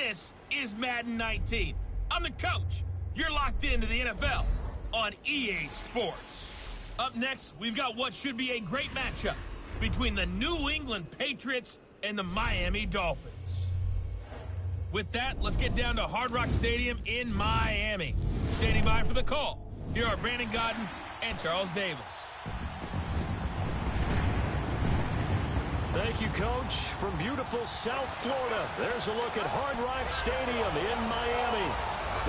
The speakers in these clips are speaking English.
This is Madden 19. I'm the coach. You're locked into the NFL on EA Sports. Up next, we've got what should be a great matchup between the New England Patriots and the Miami Dolphins. With that, let's get down to Hard Rock Stadium in Miami. Standing by for the call, here are Brandon Godden and Charles Davis. Thank you, Coach. From beautiful South Florida, there's a look at Hard Rock Stadium in Miami.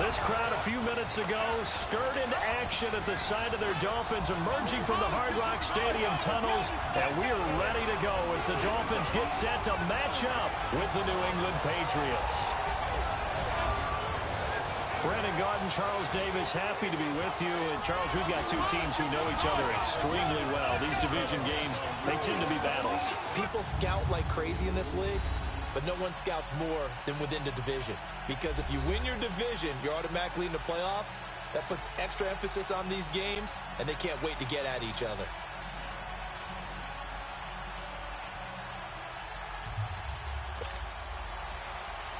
This crowd a few minutes ago stirred into action at the side of their Dolphins emerging from the Hard Rock Stadium tunnels, and we are ready to go as the Dolphins get set to match up with the New England Patriots. Brandon Godden, Charles Davis, happy to be with you. And Charles, we've got two teams who know each other extremely well. These division games, they tend to be battles. People scout like crazy in this league, but no one scouts more than within the division. Because if you win your division, you're automatically in the playoffs. That puts extra emphasis on these games, and they can't wait to get at each other.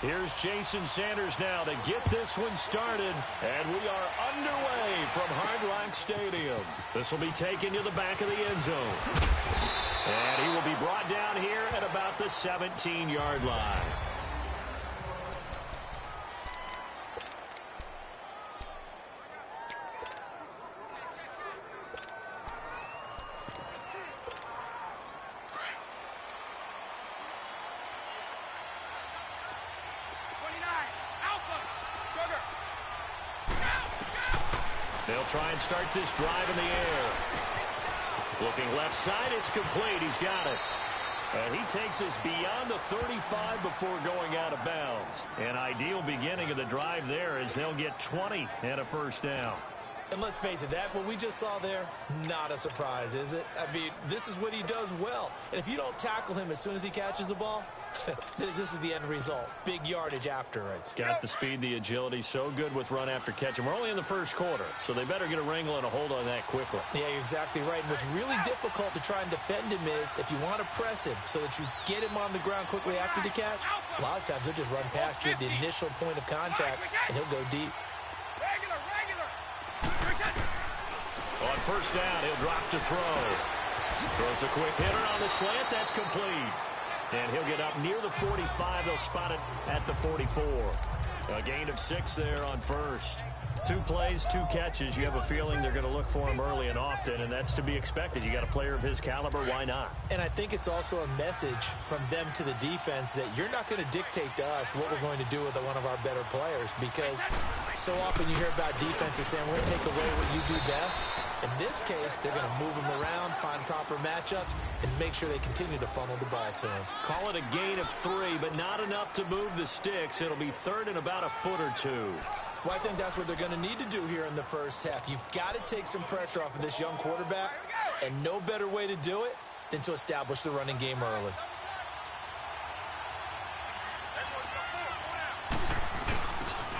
Here's Jason Sanders now to get this one started. And we are underway from Hard Rock Stadium. This will be taken to the back of the end zone. And he will be brought down here at about the 17-yard line. They'll try and start this drive in the air. Looking left side, it's complete. He's got it. And he takes us beyond the 35 before going out of bounds. An ideal beginning of the drive there as they'll get 20 and a first down. And let's face it, that what we just saw there, not a surprise, is it? I mean, this is what he does well. And if you don't tackle him as soon as he catches the ball, this is the end result. Big yardage afterwards. Got the speed, the agility, so good with run after catch. And we're only in the first quarter, so they better get a wrangle and a hold on that quickly. Yeah, you're exactly right. And what's really difficult to try and defend him is if you want to press him so that you get him on the ground quickly after the catch, a lot of times he'll just run past you at the initial point of contact, and he'll go deep. On first down, he'll drop to throw. Throws a quick hitter on the slant. That's complete. And he'll get up near the 45. They'll spot it at the 44. A gain of 6 there on first. 2 plays, 2 catches. You have a feeling they're going to look for him early and often, and that's to be expected. You got a player of his caliber, why not? And I think it's also a message from them to the defense that you're not going to dictate to us what we're going to do with one of our better players, because so often you hear about defenses saying we're going to take away what you do best. In this case, they're going to move him around, find proper matchups, and make sure they continue to funnel the ball to him. Call it a gain of 3, but not enough to move the sticks. It'll be third and about a foot or 2. Well, I think that's what they're going to need to do here in the first half. You've got to take some pressure off of this young quarterback, and no better way to do it than to establish the running game early.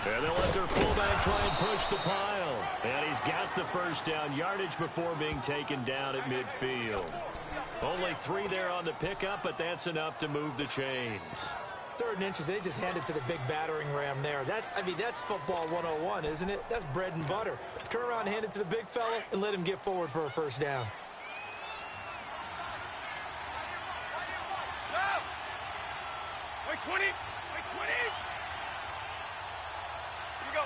And they'll let their fullback try and push the pile. And he's got the first down, yardage before being taken down at midfield. Only 3 there on the pickup, but that's enough to move the chains. 3rd and inches, they just hand it to the big battering ram there. That's football 101, isn't it? That's bread and butter. Turn around, hand it to the big fella, and let him get forward for a first down. Wait, 20. Wait, 20. Here you go.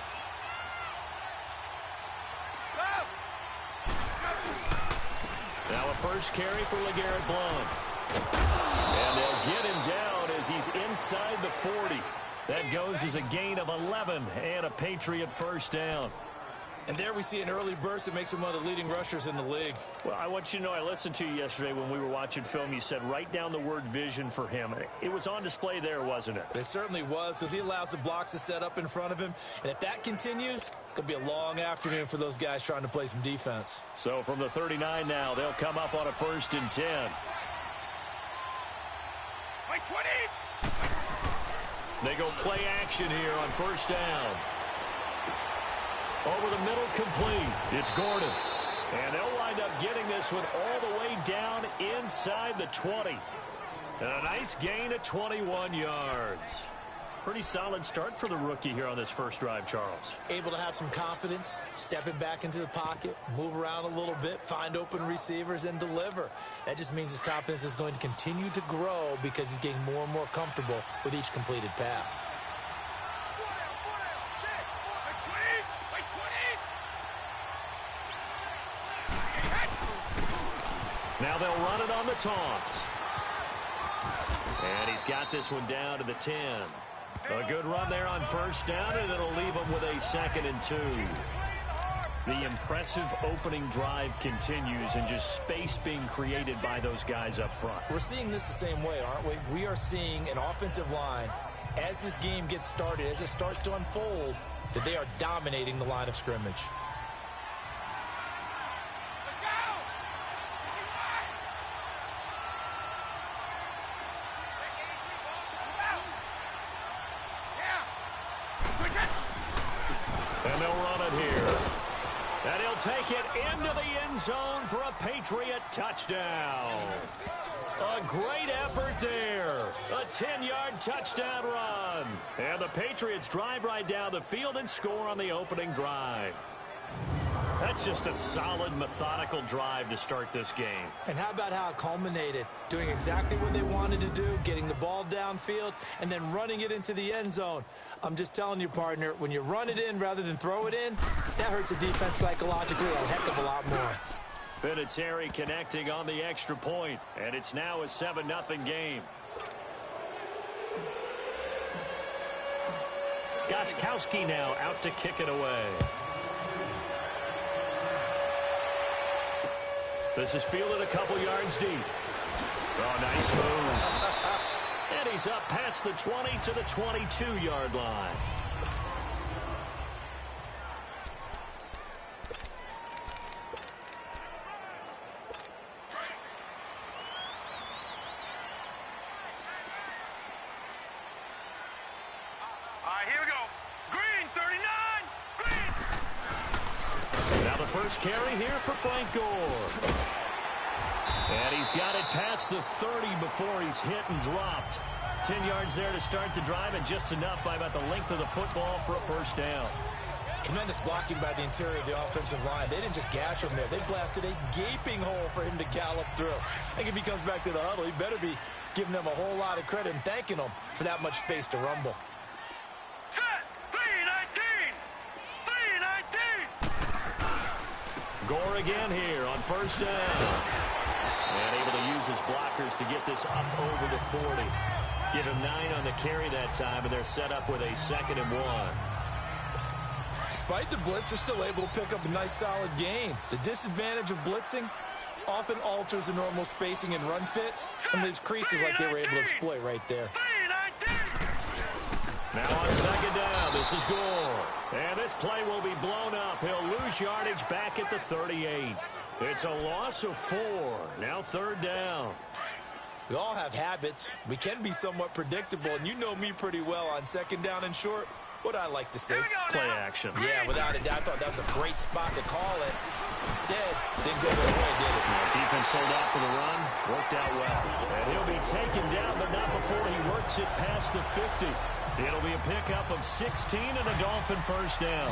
Now a first carry for LeGarrette Blount. And they'll get him down as he's inside the 40. That goes as a gain of 11 and a Patriot first down. And there we see an early burst that makes him one of the leading rushers in the league. Well, I want you to know, I listened to you yesterday when we were watching film. You said write down the word vision for him. It was on display there, wasn't it? It certainly was, because he allows the blocks to set up in front of him. And if that continues, it could be a long afternoon for those guys trying to play some defense. So from the 39 now, they'll come up on a 1st and 10. Wait, 20. They go play action here on first down. Over the middle, complete. It's Gordon. And they'll wind up getting this one all the way down inside the 20. And a nice gain of 21 yards. Pretty solid start for the rookie here on this first drive, Charles. Able to have some confidence, stepping back into the pocket, move around a little bit, find open receivers, and deliver. That just means his confidence is going to continue to grow because he's getting more and more comfortable with each completed pass. Now they'll run it on the toss. And he's got this one down to the 10. A good run there on first down, and it'll leave him with a 2nd and 2. The impressive opening drive continues, and just space being created by those guys up front. We're seeing this the same way, aren't we? We are seeing an offensive line, as this game gets started, as it starts to unfold, that they are dominating the line of scrimmage. And they'll run it here. And he'll take it into the end zone for a Patriot touchdown. A great effort there. A 10-yard touchdown run. And the Patriots drive right down the field and score on the opening drive. That's just a solid, methodical drive to start this game. And how about how it culminated? Doing exactly what they wanted to do, getting the ball downfield, and then running it into the end zone. I'm just telling you, partner, when you run it in rather than throw it in, that hurts a defense psychologically a heck of a lot more. Vinatieri connecting on the extra point, and it's now a 7-0 game. Gostkowski now out to kick it away. This is fielded a couple yards deep. Oh, nice move. And he's up past the 20 to the 22-yard line. Here we go. Green, 39. Green. Now the first carry here for Frank Gore. And he's got it past the 30 before he's hit and dropped. 10 yards there to start the drive, and just enough by about the length of the football for a first down. Tremendous blocking by the interior of the offensive line. They didn't just gash him there. They blasted a gaping hole for him to gallop through. I think if he comes back to the huddle, he better be giving them a whole lot of credit and thanking them for that much space to rumble. Set. 3-19. 3-19. Gore again here on first down. And able to use his blockers to get this up over the 40. Give him 9 on the carry that time, and they're set up with a 2nd and 1. Despite the blitz, they're still able to pick up a nice, solid gain. The disadvantage of blitzing often alters the normal spacing and run fits and leaves creases like they were able to exploit right there. Now on second down, this is Gore. And this play will be blown up. He'll lose yardage back at the 38. It's a loss of 4. Now third down. We all have habits. We can be somewhat predictable, and you know me pretty well on second down and short. What I like to say. Play action. Yeah, without a doubt. I thought that was a great spot to call it. Instead, didn't go their way, did it? Defense sold out for the run. Worked out well. And he'll be taken down, but not before he works it past the 50. It'll be a pickup of 16 and a Dolphin first down.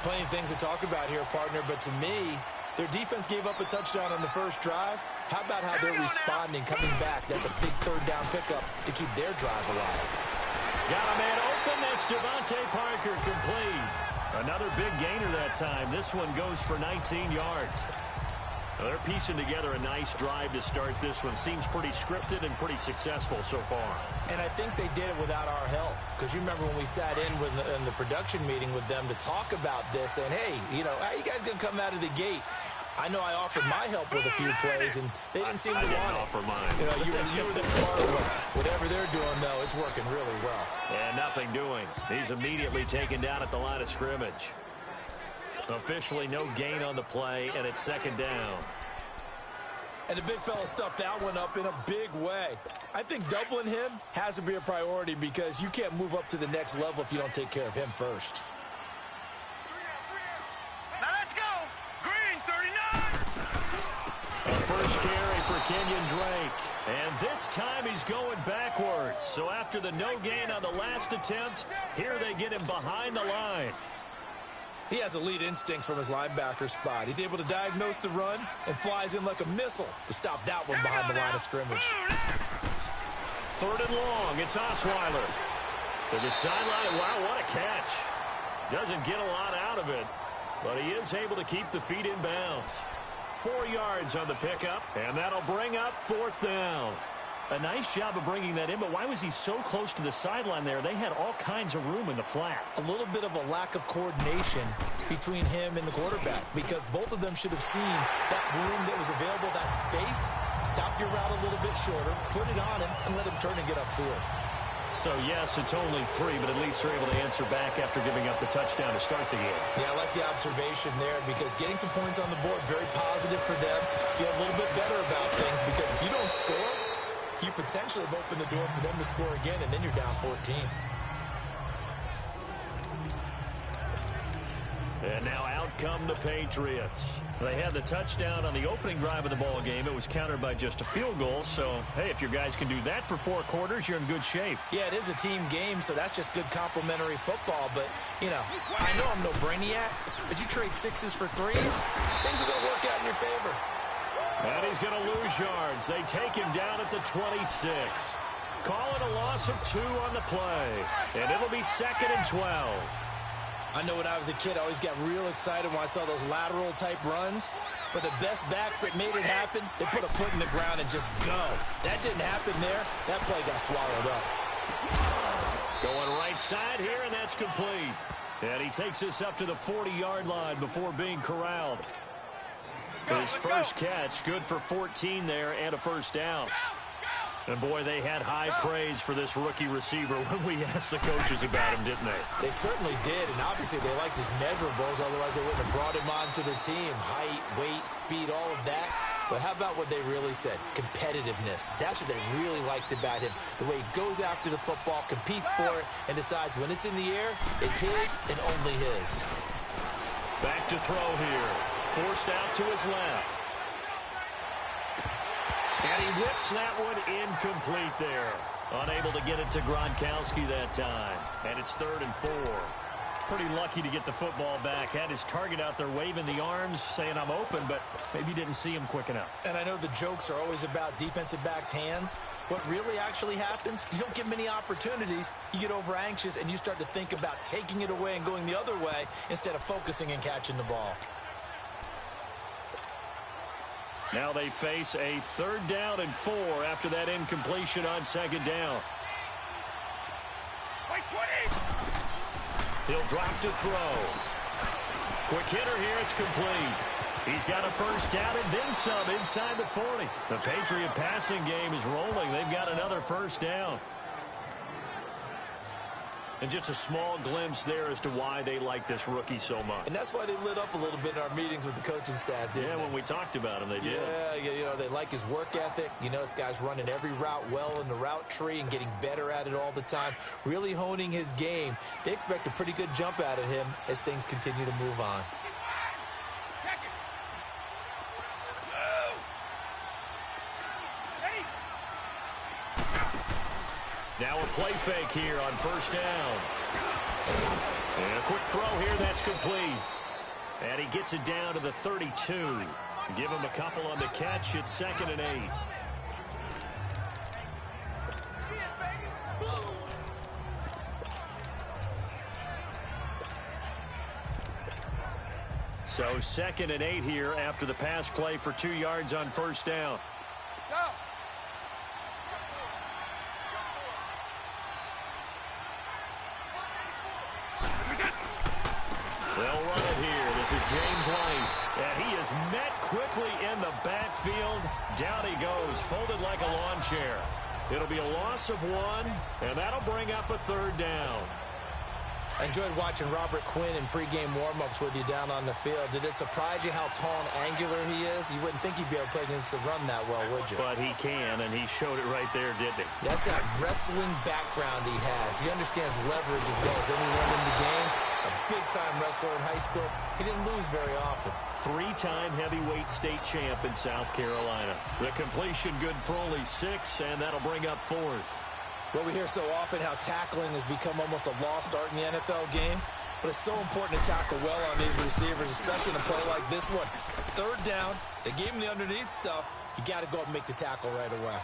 Plenty of things to talk about here, partner, but to me, their defense gave up a touchdown on the first drive. How about how they're responding, coming back? That's a big third down pickup to keep their drive alive. Got a man open. That's Devontae Parker complete. Another big gainer that time. This one goes for 19 yards. Now they're piecing together a nice drive to start this one. Seems pretty scripted and pretty successful so far. And I think they did it without our help. Because you remember when we sat in the production meeting with them to talk about this, saying, hey, you know, how you guys going to come out of the gate? I know I offered my help with a few plays, and they didn't seem to want it. I didn't offer mine. You know, you were the smart one. Whatever they're doing, though, it's working really well. And nothing doing. He's immediately taken down at the line of scrimmage. Officially no gain on the play, and it's second down. And the big fella stuffed that one up in a big way. I think doubling him has to be a priority because you can't move up to the next level if you don't take care of him first. Now let's go. Green, 39. first carry for Kenyon Drake. And this time he's going backwards. So after the no gain on the last attempt, here they get him behind the line. He has elite instincts from his linebacker spot. He's able to diagnose the run and flies in like a missile to stop that one behind the line of scrimmage. 3rd and long. It's Osweiler. To the sideline. Wow, what a catch. Doesn't get a lot out of it, but he is able to keep the feet in bounds. 4 yards on the pickup, and that'll bring up 4th down. A nice job of bringing that in, but why was he so close to the sideline there? They had all kinds of room in the flat. A little bit of a lack of coordination between him and the quarterback, because both of them should have seen that room that was available, that space. Stop your route a little bit shorter, put it on him, and let him turn and get upfield. So, yes, it's only 3, but at least they're able to answer back after giving up the touchdown to start the game. Yeah, I like the observation there, because getting some points on the board, very positive for them. Feel a little bit better about things, because if you don't score, you potentially have opened the door for them to score again, and then you're down 14. And now out come the Patriots. They had the touchdown on the opening drive of the ball game. It was countered by just a field goal. So, hey, if your guys can do that for 4 quarters, you're in good shape. Yeah, it is a team game, so that's just good complementary football. But, you know, I know I'm no brainiac, but you trade 6s for 3s, things are going to work out in your favor. And he's going to lose yards. They take him down at the 26. Call it a loss of 2 on the play. And it'll be 2nd and 12. I know when I was a kid, I always got real excited when I saw those lateral-type runs. But the best backs that made it happen, they put a foot in the ground and just go. That didn't happen there. That play got swallowed up. Going right side here, and that's complete. And he takes us up to the 40-yard line before being corralled. His first catch, good for 14 there and a first down. And, boy, they had high praise for this rookie receiver when we asked the coaches about him, didn't they? They certainly did, and obviously they liked his measurables, otherwise they wouldn't have brought him onto the team. Height, weight, speed, all of that. But how about what they really said? Competitiveness. That's what they really liked about him. The way he goes after the football, competes for it, and decides when it's in the air, it's his and only his. Back to throw here. Forced out to his left. And he whips that one incomplete there. Unable to get it to Gronkowski that time. And it's 3rd and 4. Pretty lucky to get the football back. Had his target out there waving the arms, saying I'm open, but maybe didn't see him quick enough. And I know the jokes are always about defensive backs' hands. What really actually happens, you don't get many opportunities. You get over anxious, and you start to think about taking it away and going the other way instead of focusing and catching the ball. Now they face a 3rd down and 4 after that incompletion on 2nd down. He'll drop to throw. Quick hitter here, it's complete. He's got a first down and then some inside the 40. The Patriot passing game is rolling. They've got another first down. And just a small glimpse there as to why they like this rookie so much. And that's why they lit up a little bit in our meetings with the coaching staff, didn't they? When we talked about him, they did. Yeah, you know, they like his work ethic. You know, this guy's running every route well in the route tree and getting better at it all the time, really honing his game. They expect a pretty good jump out of him as things continue to move on. Now a play fake here on first down. And a quick throw here, that's complete. And he gets it down to the 32. Give him a couple on the catch. It's 2nd and 8. So 2nd and 8 here after the pass play for 2 yards on first down. They'll run it here. This is James White. And he is met quickly in the backfield. Down he goes, folded like a lawn chair. It'll be a loss of 1, and that'll bring up a 3rd down. I enjoyed watching Robert Quinn in pregame warm-ups with you down on the field. Did it surprise you how tall and angular he is? You wouldn't think he'd be able to play against the run that well, would you? But he can, and he showed it right there, didn't he? That's that wrestling background he has. He understands leverage as well as anyone in the game. A big-time wrestler in high school. He didn't lose very often. Three-time heavyweight state champ in South Carolina. The completion good for only 6, and that'll bring up 4th. Well, we hear so often how tackling has become almost a lost art in the NFL game. But it's so important to tackle well on these receivers, especially in a play like this one. 3rd down, they gave him the underneath stuff. You got to go up and make the tackle right away.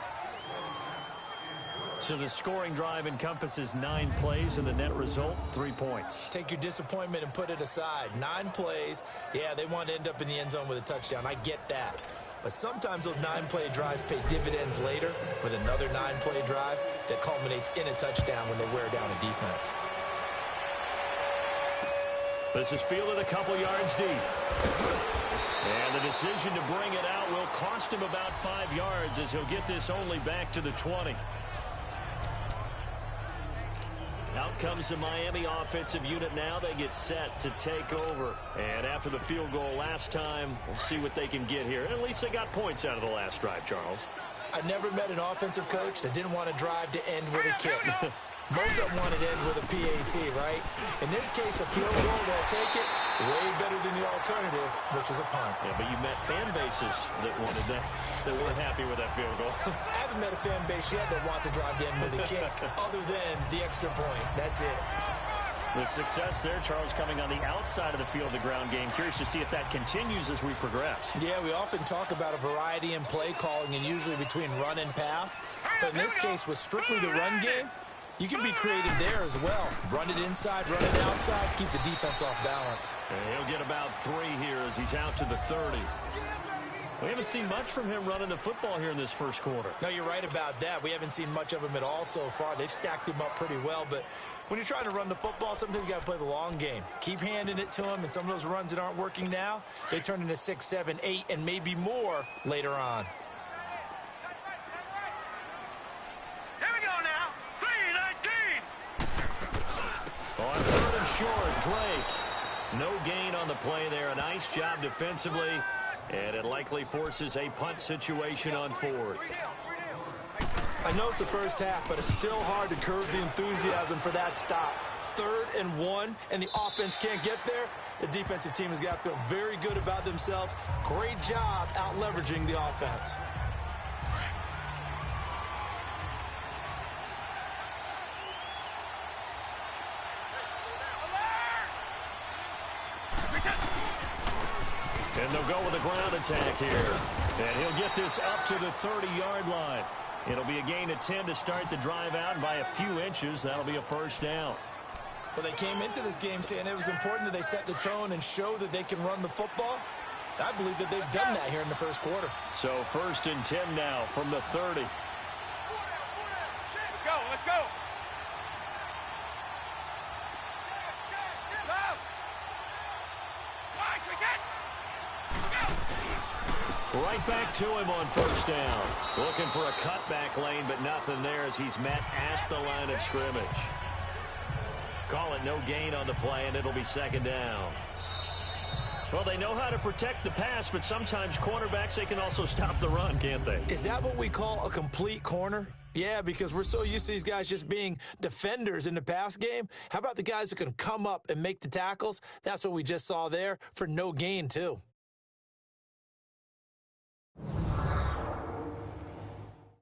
So the scoring drive encompasses 9 plays, and the net result, 3 points. Take your disappointment and put it aside. 9 plays. Yeah, they want to end up in the end zone with a touchdown. I get that. But sometimes those 9-play drives pay dividends later with another 9-play drive that culminates in a touchdown when they wear down a defense. This is fielded a couple yards deep. And the decision to bring it out will cost him about 5 yards as he'll get this only back to the 20. Out comes the Miami offensive unit now. They get set to take over. And after the field goal last time, we'll see what they can get here. At least they got points out of the last drive, Charles. I never met an offensive coach that didn't want to drive to end with a kick. Most of them want to end with a PAT, right? In this case, a field goal, they'll take it. Way better than the alternative, which is a punt. Yeah, but you met fan bases that wanted that, that weren't happy with that field goal. I haven't met a fan base yet that wants to drive to end with a kick, other than the extra point. That's it. The success there, Charles, coming on the outside of the field, the ground game. Curious to see if that continues as we progress. Yeah, we often talk about a variety in play calling, and usually between run and pass. But in this case, with strictly the run game, you can be creative there as well. Run it inside, run it outside, keep the defense off balance. And he'll get about 3 here as he's out to the 30. We haven't seen much from him running the football here in this first quarter. No, you're right about that. We haven't seen much of him at all so far. They've stacked him up pretty well, but when you're trying to run the football, sometimes you got to play the long game. Keep handing it to him, and some of those runs that aren't working now, they turn into 6, 7, 8, and maybe more later on. Here we go now. 3-19. On 3rd and short, Drake. No gain on the play there. A nice job defensively. And it likely forces a punt situation on 4th. I know it's the first half, but it's still hard to curb the enthusiasm for that stop. 3rd and 1, and the offense can't get there. The defensive team has got to feel very good about themselves. Great job out leveraging the offense. And they'll go with a ground attack here. And he'll get this up to the 30-yard line. It'll be a gain of 10 to start the drive out, and by a few inches, that'll be a first down. Well, they came into this game saying it was important that they set the tone and show that they can run the football. I believe that they've done that here in the first quarter. So 1st and 10 now from the 30. Let's go, let's go. Right back to him on 1st down. Looking for a cutback lane, but nothing there as he's met at the line of scrimmage. Call it no gain on the play, and it'll be 2nd down. Well, they know how to protect the pass, but sometimes cornerbacks, they can also stop the run, can't they? Is that what we call a complete corner? Yeah, because we're so used to these guys just being defenders in the pass game. How about the guys who can come up and make the tackles? That's what we just saw there for no gain, too.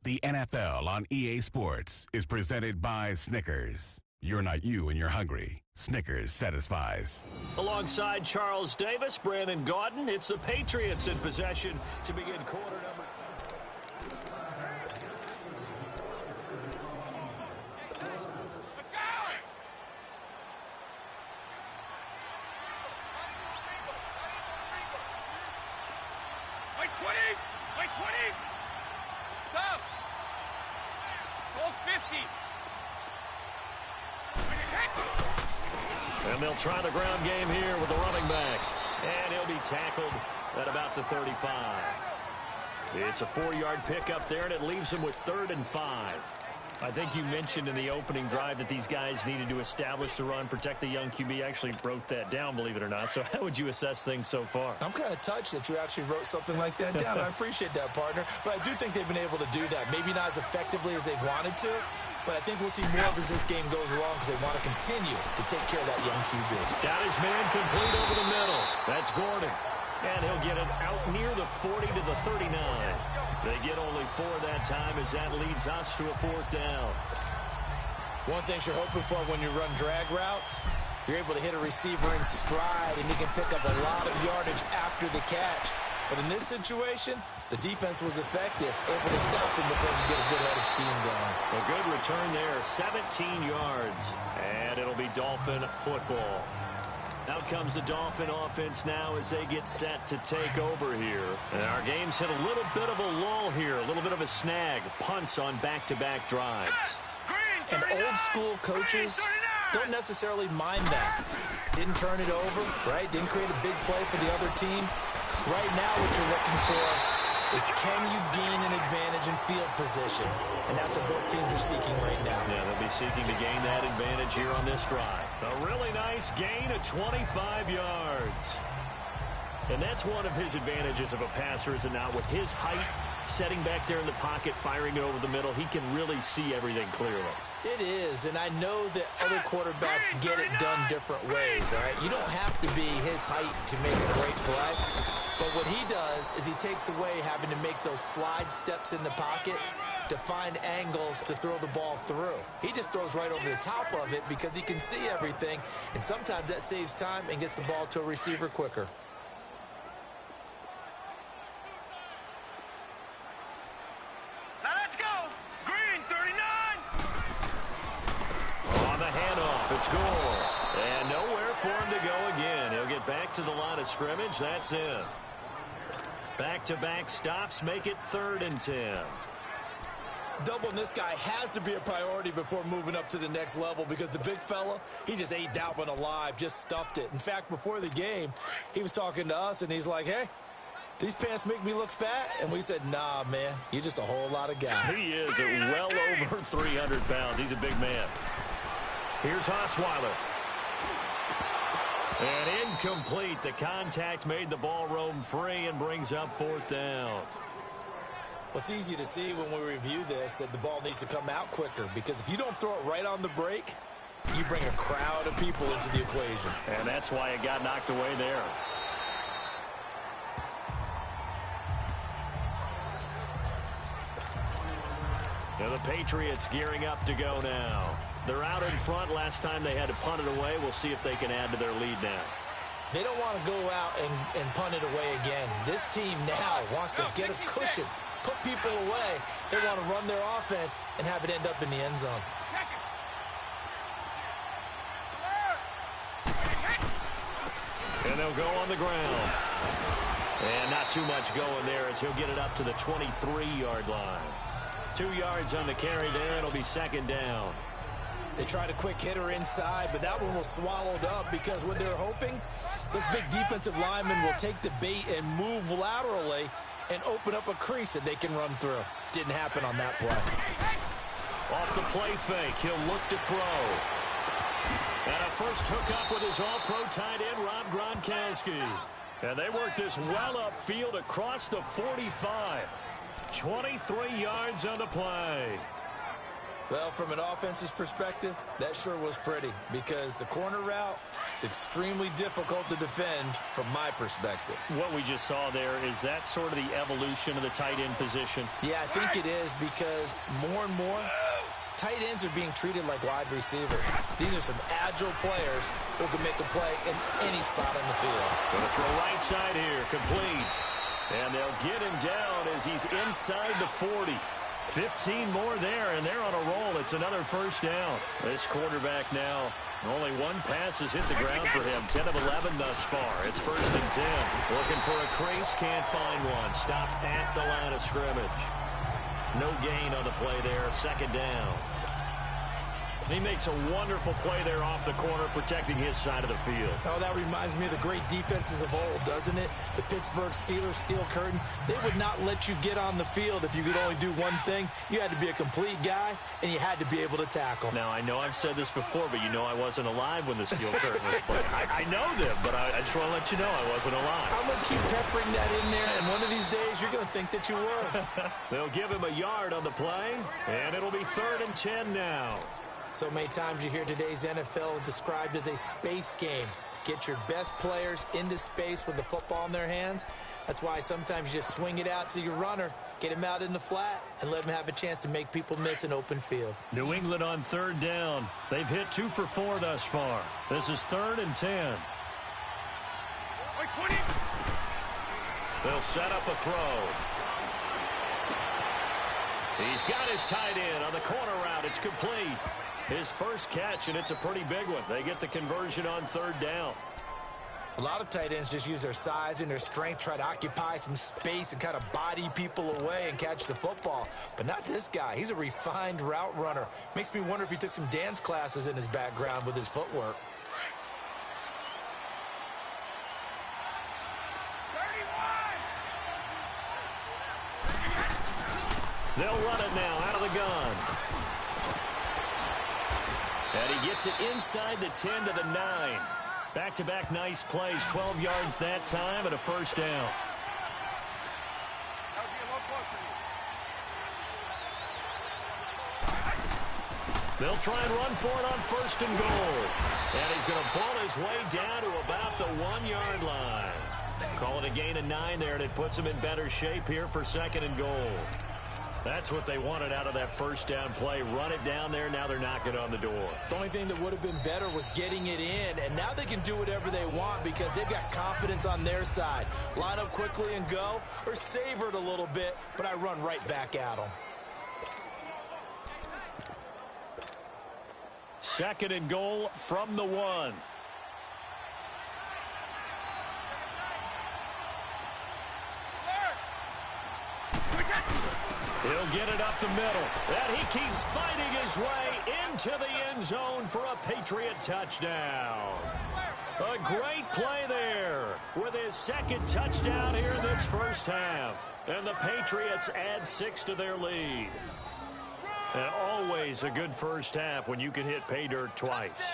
The NFL on EA Sports is presented by Snickers. You're not you when you're hungry. Snickers satisfies. Alongside Charles Davis, Brandon Gaudin, it's the Patriots in possession to begin quarter number. Wait 20. Wait 20. Stop. Hold 50. And they'll try the ground game here with the running back. And he'll be tackled at about the 35. It's a 4-yard pickup there, and it leaves him with 3rd and 5. I think you mentioned in the opening drive that these guys needed to establish the run, protect the young QB. Actually broke that down, believe it or not. So how would you assess things so far? I'm kind of touched that you actually wrote something like that down. I appreciate that, partner. But I do think they've been able to do that. Maybe not as effectively as they wanted to, but I think we'll see more of as this game goes along because they want to continue to take care of that young QB. Got his man complete over the middle. That's Gordon. And he'll get it out near the 40 to the 39. They get only 4 that time as that leads us to a 4th down. One thing you're hoping for when you run drag routes, you're able to hit a receiver in stride, and he can pick up a lot of yardage after the catch. But in this situation, the defense was effective, able to stop him before you get a good head of steam going. A good return there, 17 yards. And it'll be Dolphin football. Out comes the Dolphin offense now as they get set to take over here. And our game's hit a little bit of a lull here, a little bit of a snag. Punts on back-to-back drives. And old-school coaches don't necessarily mind that. Didn't turn it over, right? Didn't create a big play for the other team. Right now what you're looking for is can you gain an advantage in field position? And that's what both teams are seeking right now. Yeah, they'll be seeking to gain that advantage here on this drive. A really nice gain of 25 yards. And that's one of his advantages of a passer, is it not? With his height, setting back there in the pocket, firing it over the middle, he can really see everything clearly. It is, and I know that other quarterbacks get it done different ways, all right? You don't have to be his height to make a great play, but what he does is he takes away having to make those slide steps in the pocket to find angles to throw the ball through. He just throws right over the top of it because he can see everything, and sometimes that saves time and gets the ball to a receiver quicker. Score. And nowhere for him to go again. He'll get back to the line of scrimmage. That's in. Back-to-back stops make it 3rd and 10. Doubling this guy has to be a priority before moving up to the next level because the big fella, he just ate that one alive, just stuffed it. In fact, before the game, he was talking to us, and he's like, hey, these pants make me look fat? And we said, nah, man, you're just a whole lot of guy. He is well over 300 pounds. He's a big man. Here's Osweiler. And incomplete. The contact made the ball roam free and brings up 4th down. Well, it's easy to see when we review this that the ball needs to come out quicker because if you don't throw it right on the break, you bring a crowd of people into the equation. And that's why it got knocked away there. Now the Patriots gearing up to go now. They're out in front. Last time they had to punt it away. We'll see if they can add to their lead now. They don't want to go out and punt it away again. This team now wants to get a cushion, put people away. They want to run their offense and have it end up in the end zone. And they'll go on the ground. And not too much going there as he'll get it up to the 23-yard line. 2 yards on the carry there. It'll be 2nd down. They tried a quick hitter inside, but that one was swallowed up because what they're hoping, this big defensive lineman will take the bait and move laterally and open up a crease that they can run through. Didn't happen on that play. Off the play fake, he'll look to throw. And a first hookup with his all-pro tight end, Rob Gronkowski. And they work this well upfield across the 45. 23 yards on the play. Well, from an offensive perspective, that sure was pretty because the corner route is extremely difficult to defend from my perspective. What we just saw there, is that sort of the evolution of the tight end position? Yeah, I think it is because more and more tight ends are being treated like wide receivers. These are some agile players who can make a play in any spot on the field. Gonna throw right side here, complete. And they'll get him down as he's inside the 40. 15 more there, and they're on a roll. It's another first down. This quarterback now, only one pass has hit the ground for him. 10 of 11 thus far. It's 1st and 10. Looking for a crease, can't find one. Stopped at the line of scrimmage. No gain on the play there. 2nd down. He makes a wonderful play there off the corner, protecting his side of the field. Oh, that reminds me of the great defenses of old, doesn't it? The Pittsburgh Steelers steel curtain. They would not let you get on the field if you could only do one thing. You had to be a complete guy, and you had to be able to tackle. Now, I know I've said this before, but you know I wasn't alive when the steel curtain was played. I know them, but I just want to let you know I wasn't alive. I'm going to keep peppering that in there, and one of these days you're going to think that you were. They'll give him a yard on the play, and it'll be 3rd and 10 now. So many times you hear today's NFL described as a space game. Get your best players into space with the football in their hands. That's why sometimes you just swing it out to your runner, get him out in the flat, and let him have a chance to make people miss an open field. New England on 3rd down. They've hit 2 for 4 thus far. This is 3rd and 10. 20. They'll set up a throw. He's got his tight end on the corner route. It's complete. His first catch, and it's a pretty big one. They get the conversion on 3rd down. A lot of tight ends just use their size and their strength, try to occupy some space and kind of body people away and catch the football. But not this guy. He's a refined route runner. Makes me wonder if he took some dance classes in his background with his footwork. 31. They'll run it now out of the gun. And he gets it inside the 10 to the 9. Back-to-back nice plays, 12 yards that time and a first down. That would be a low closer. They'll try and run for it on 1st and goal. And he's going to pull his way down to about the 1-yard line. Call it a gain of 9 there, and it puts him in better shape here for 2nd and goal. That's what they wanted out of that first down play. Run it down there. Now they're knocking on the door. The only thing that would have been better was getting it in, and now they can do whatever they want because they've got confidence on their side. Line up quickly and go, or savor it a little bit, but I run right back at them. 2nd and goal from the 1. He'll get it up the middle. And he keeps fighting his way into the end zone for a Patriot touchdown. A great play there with his 2nd touchdown here in this first half. And the Patriots add 6 to their lead. And always a good first half when you can hit pay dirt twice.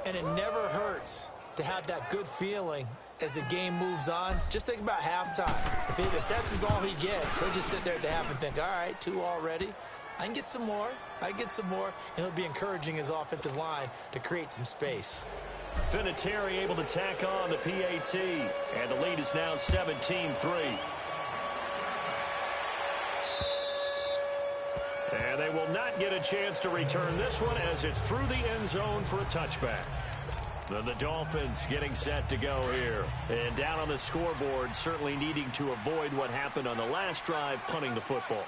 And it never hurts to have that good feeling as the game moves on. Just think about halftime. If that's all he gets, he'll just sit there at the half and think, all right, 2 already. I can get some more. I get some more. And he'll be encouraging his offensive line to create some space. Vinatieri able to tack on the PAT. And the lead is now 17-3. And they will not get a chance to return this one as it's through the end zone for a touchback. Then the Dolphins getting set to go here. And down on the scoreboard, certainly needing to avoid what happened on the last drive, punting the football.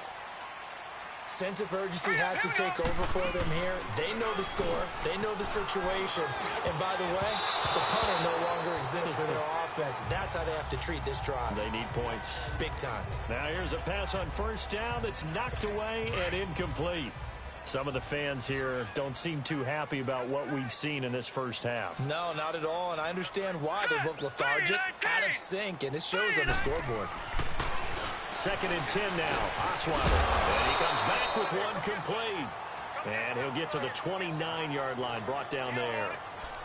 Sense of urgency has to take over for them here. They know the score. They know the situation. And by the way, the punter no longer exists for their offense. That's how they have to treat this drive. They need points. Big time. Now here's a pass on 1st down that's knocked away and incomplete. Some of the fans here don't seem too happy about what we've seen in this first half. No, not at all, and I understand why they look lethargic, out of sync, and it shows on the scoreboard. 2nd and 10 now. Osweiler. And he comes back with one complete. And he'll get to the 29-yard line, brought down there.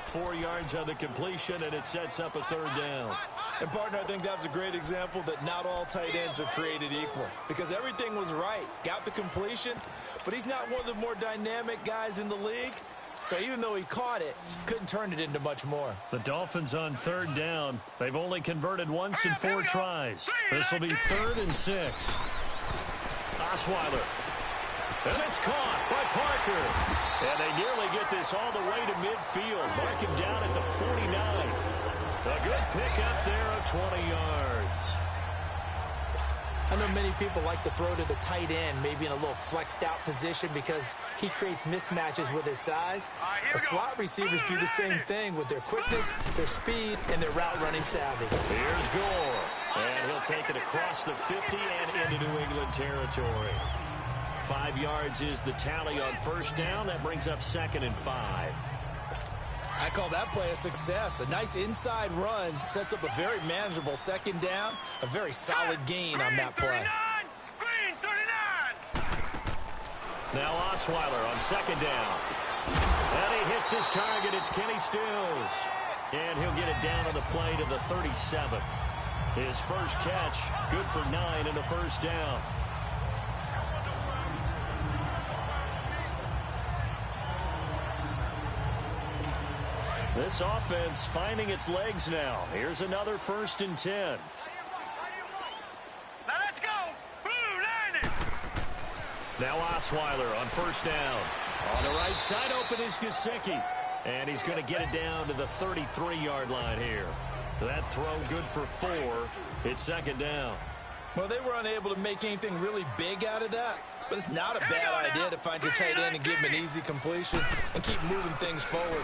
4 yards on the completion, and it sets up a 3rd down. And, partner, I think that's a great example that not all tight ends are created equal. Because everything was right. Got the completion, but he's not one of the more dynamic guys in the league. So even though he caught it, couldn't turn it into much more. The Dolphins on 3rd down. They've only converted once in 4 tries. This will be 3rd and 6. Osweiler. And it's caught by Parker. And they nearly get this all the way to midfield. Mark him down at the 49. A good pickup there of 20 yards. I know many people like to throw to the tight end, maybe in a little flexed out position because he creates mismatches with his size. The slot receivers do the same thing with their quickness, their speed, and their route running savvy. Here's Gore. And he'll take it across the 50 and into New England territory. 5 yards is the tally on first down. That brings up 2nd and 5. I call that play a success. A nice inside run sets up a very manageable 2nd down. A very solid gain on that play. Green 39. Now Osweiler on 2nd down. And he hits his target. It's Kenny Stills. And he'll get it down on the play to the 37. His first catch, good for 9 in the first down. This offense finding its legs now. Here's another 1st and 10. Now let's go. Blue line. Now Osweiler on 1st down. On the right side open is Gesicki. And he's going to get it down to the 33-yard line here. That throw good for 4. It's 2nd down. Well, they were unable to make anything really big out of that. But it's not a bad idea to find your tight end and give him an easy completion and keep moving things forward.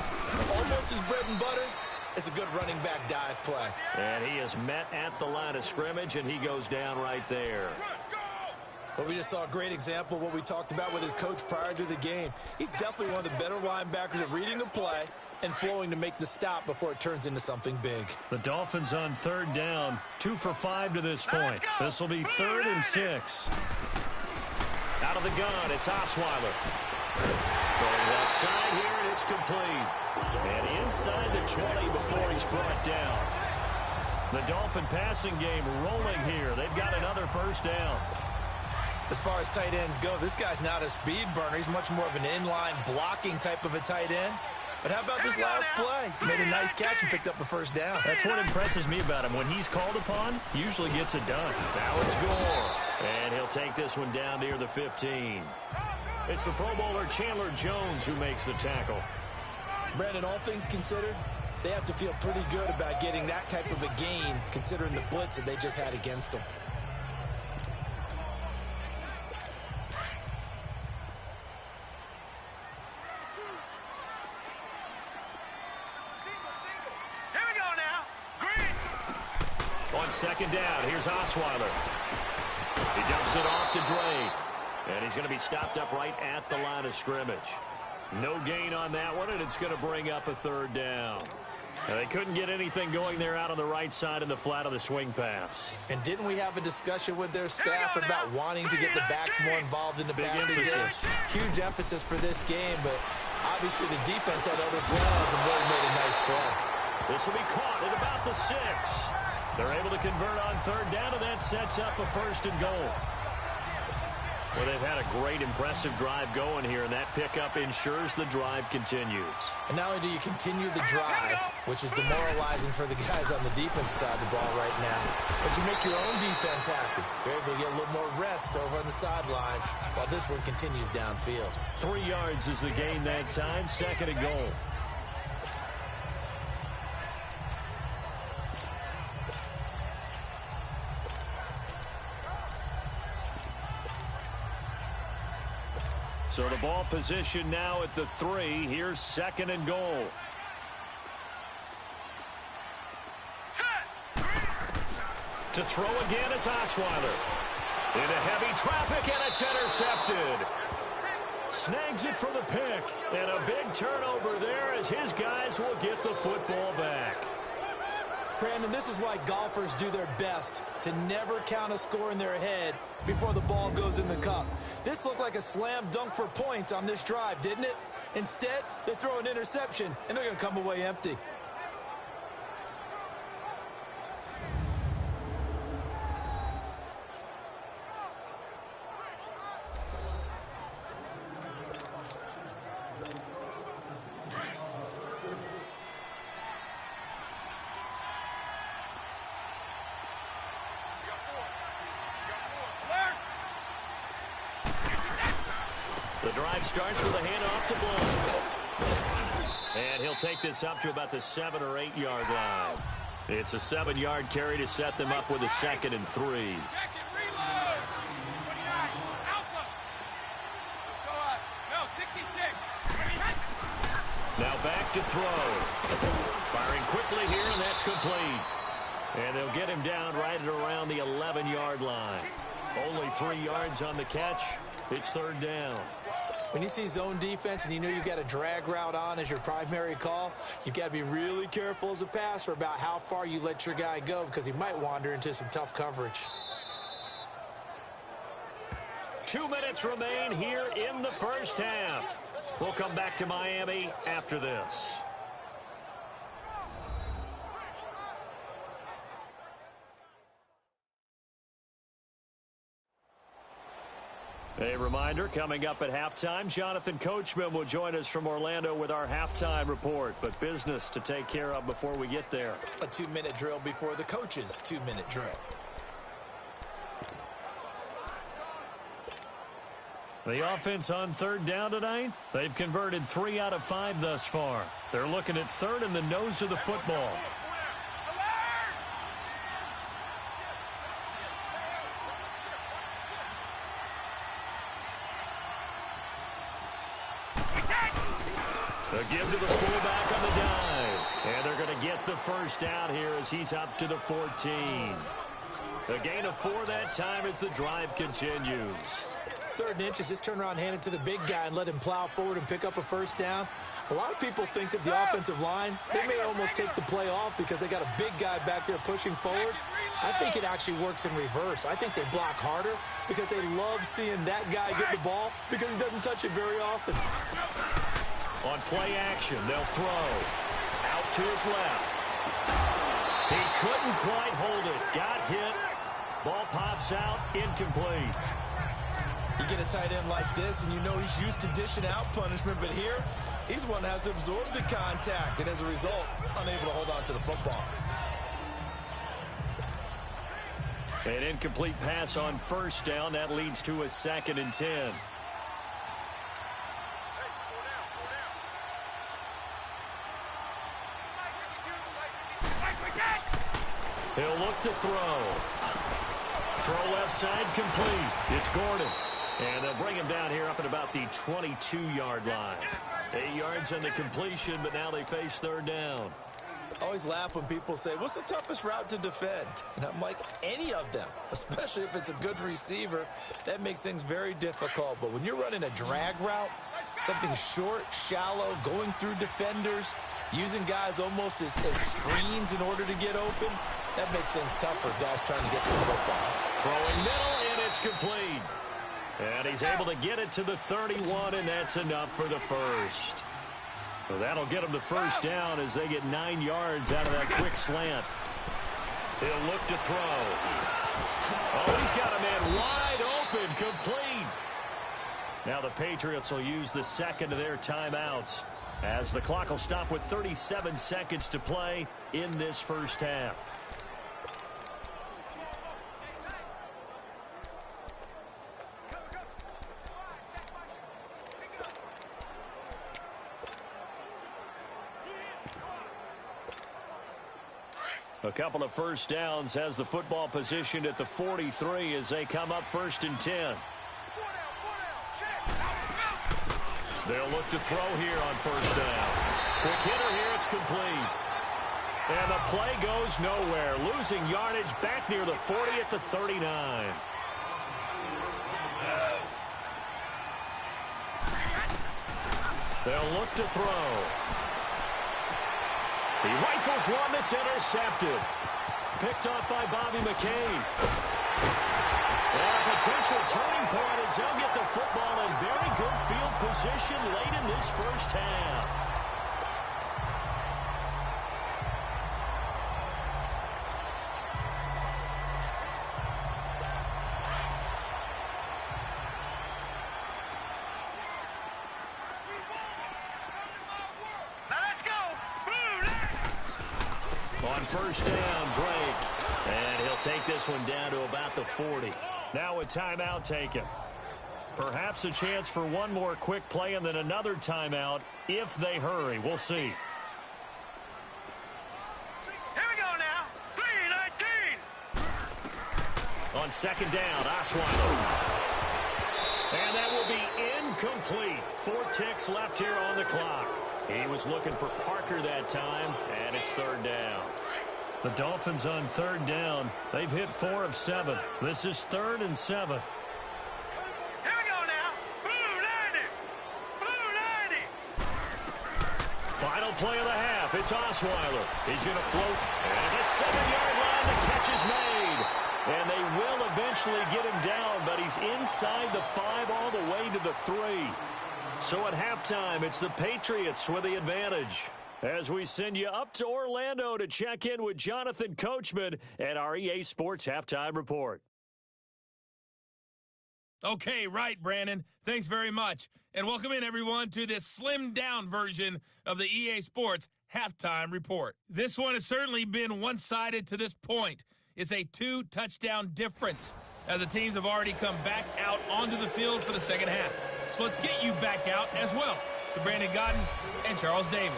Almost his bread and butter. It's a good running back dive play. And he is met at the line of scrimmage, and he goes down right there. Well, we just saw a great example of what we talked about with his coach prior to the game. He's definitely one of the better linebackers at reading the play and flowing to make the stop before it turns into something big. The Dolphins on 3rd down, 2 for 5 to this point. This will be 3rd and 6. Out of the gun, it's Osweiler. Throwing left side here, and it's complete. And inside the 20 before he's brought down. The Dolphin passing game rolling here. They've got another 1st down. As far as tight ends go, this guy's not a speed burner. He's much more of an inline blocking type of a tight end. But how about this last play? He made a nice catch and picked up a 1st down. That's what impresses me about him. When he's called upon, he usually gets it done. Now it's Gore. And he'll take this one down near the 15. It's the Pro Bowler Chandler Jones who makes the tackle. Brandon, all things considered, they have to feel pretty good about getting that type of a gain considering the blitz that they just had against them. On 2nd down, here's Osweiler. He dumps it off to Drake. And he's going to be stopped up right at the line of scrimmage. No gain on that one, and it's going to bring up a 3rd down. Now, they couldn't get anything going there out on the right side in the flat of the swing pass. And didn't we have a discussion with their staff about wanting to get the backs more involved in the passing game? Huge emphasis for this game, but obviously the defense had other plans and really made a nice play. This will be caught at about the 6. They're able to convert on 3rd down, and that sets up a 1st and goal. Well, they've had a great, impressive drive going here, and that pickup ensures the drive continues. And not only do you continue the drive, which is demoralizing for the guys on the defensive side of the ball right now, but you make your own defense happy. You're able to get a little more rest over on the sidelines while this one continues downfield. 3 yards is the gain that time, 2nd and goal. So the ball position now at the 3. Here's 2nd and goal. To throw again is Osweiler. Into heavy traffic, and it's intercepted. Snags it for the pick. And a big turnover there as his guys will get the football back. Brandon, this is why golfers do their best to never count a score in their head before the ball goes in the cup. This looked like a slam dunk for points on this drive, didn't it? Instead, they throw an interception, and they're going to come away empty. The drive starts with a handoff to Bloom. And he'll take this up to about the 7 or 8 yard line. It's a 7-yard carry to set them up with a 2nd and 3. Now back to throw. Firing quickly here, and that's complete. And they'll get him down right at around the 11-yard line. Only 3 yards on the catch. It's third down. When you see zone defense and you know you've got a drag route on as your primary call, you've got to be really careful as a passer about how far you let your guy go because he might wander into some tough coverage. 2 minutes remain here in the first half. We'll come back to Miami after this. A reminder, coming up at halftime, Jonathan Coachman will join us from Orlando with our halftime report. But business to take care of before we get there. A 2-minute drill before the coach's 2-minute drill. The offense on third down tonight, they've converted 3 out of 5 thus far. They're looking at third in the nose of the football. The give to the fullback on the dive. And they're going to get the first down here as he's up to the 14. A gain of 4 that time as the drive continues. 3rd and inches, just turn around, hand it to the big guy and let him plow forward and pick up a first down. A lot of people think that the offensive line, they may almost take the play off because they got a big guy back there pushing forward. I think it actually works in reverse. I think they block harder because they love seeing that guy get the ball because he doesn't touch it very often. On play action, they'll throw. Out to his left. He couldn't quite hold it. Got hit. Ball pops out. Incomplete. You get a tight end like this, and you know he's used to dishing out punishment, but here, he's the one that has to absorb the contact, and as a result, unable to hold on to the football. An incomplete pass on first down. That leads to a 2nd and 10. He'll look to throw. Throw left side complete. It's Gordon. And they'll bring him down here up at about the 22-yard line. 8 yards on the completion, but now they face third down. I always laugh when people say, what's the toughest route to defend? And I'm like, any of them, especially if it's a good receiver. That makes things very difficult. But when you're running a drag route, something short, shallow, going through defenders, using guys almost as screens in order to get open, that makes things tough for guys trying to get to the football. Throwing middle, and it's complete. And he's able to get it to the 31, and that's enough for the first. So that'll get him the first down as they get 9 yards out of that quick slant. He'll look to throw. Oh, he's got a man wide open, complete. Now the Patriots will use the second of their timeouts as the clock will stop with 37 seconds to play in this first half. A couple of first downs has the football positioned at the 43 as they come up 1st and 10. They'll look to throw here on first down. Quick hitter here, it's complete. And the play goes nowhere. Losing yardage back near the 40 at the 39. They'll look to throw. He rifles one that's intercepted. Picked off by Bobby McCain. And a potential turning point as they'll get the football in very good field position late in this first half. On first down, Drake. And he'll take this one down to about the 40. Now a timeout taken. Perhaps a chance for one more quick play and then another timeout if they hurry. We'll see. Here we go now. 3-19. On second down, Osweiler. And that will be incomplete. 4 ticks left here on the clock. He was looking for Parker that time, and it's third down. The Dolphins on third down. They've hit 4 of 7. This is 3rd and 7. Here we go now. Blue 90. Blue 90. Final play of the half. It's Osweiler. He's going to float. And at the 7-yard line, the catch is made. And they will eventually get him down, but he's inside the 5 all the way to the 3. So at halftime, it's the Patriots with the advantage. As we send you up to Orlando to check in with Jonathan Coachman at our EA Sports Halftime Report. Okay, right, Brandon. Thanks very much. And welcome in, everyone, to this slimmed-down version of the EA Sports Halftime Report. This one has certainly been one-sided to this point. It's a 2-touchdown difference, as the teams have already come back out onto the field for the second half. So let's get you back out as well to Brandon Godden and Charles Davis.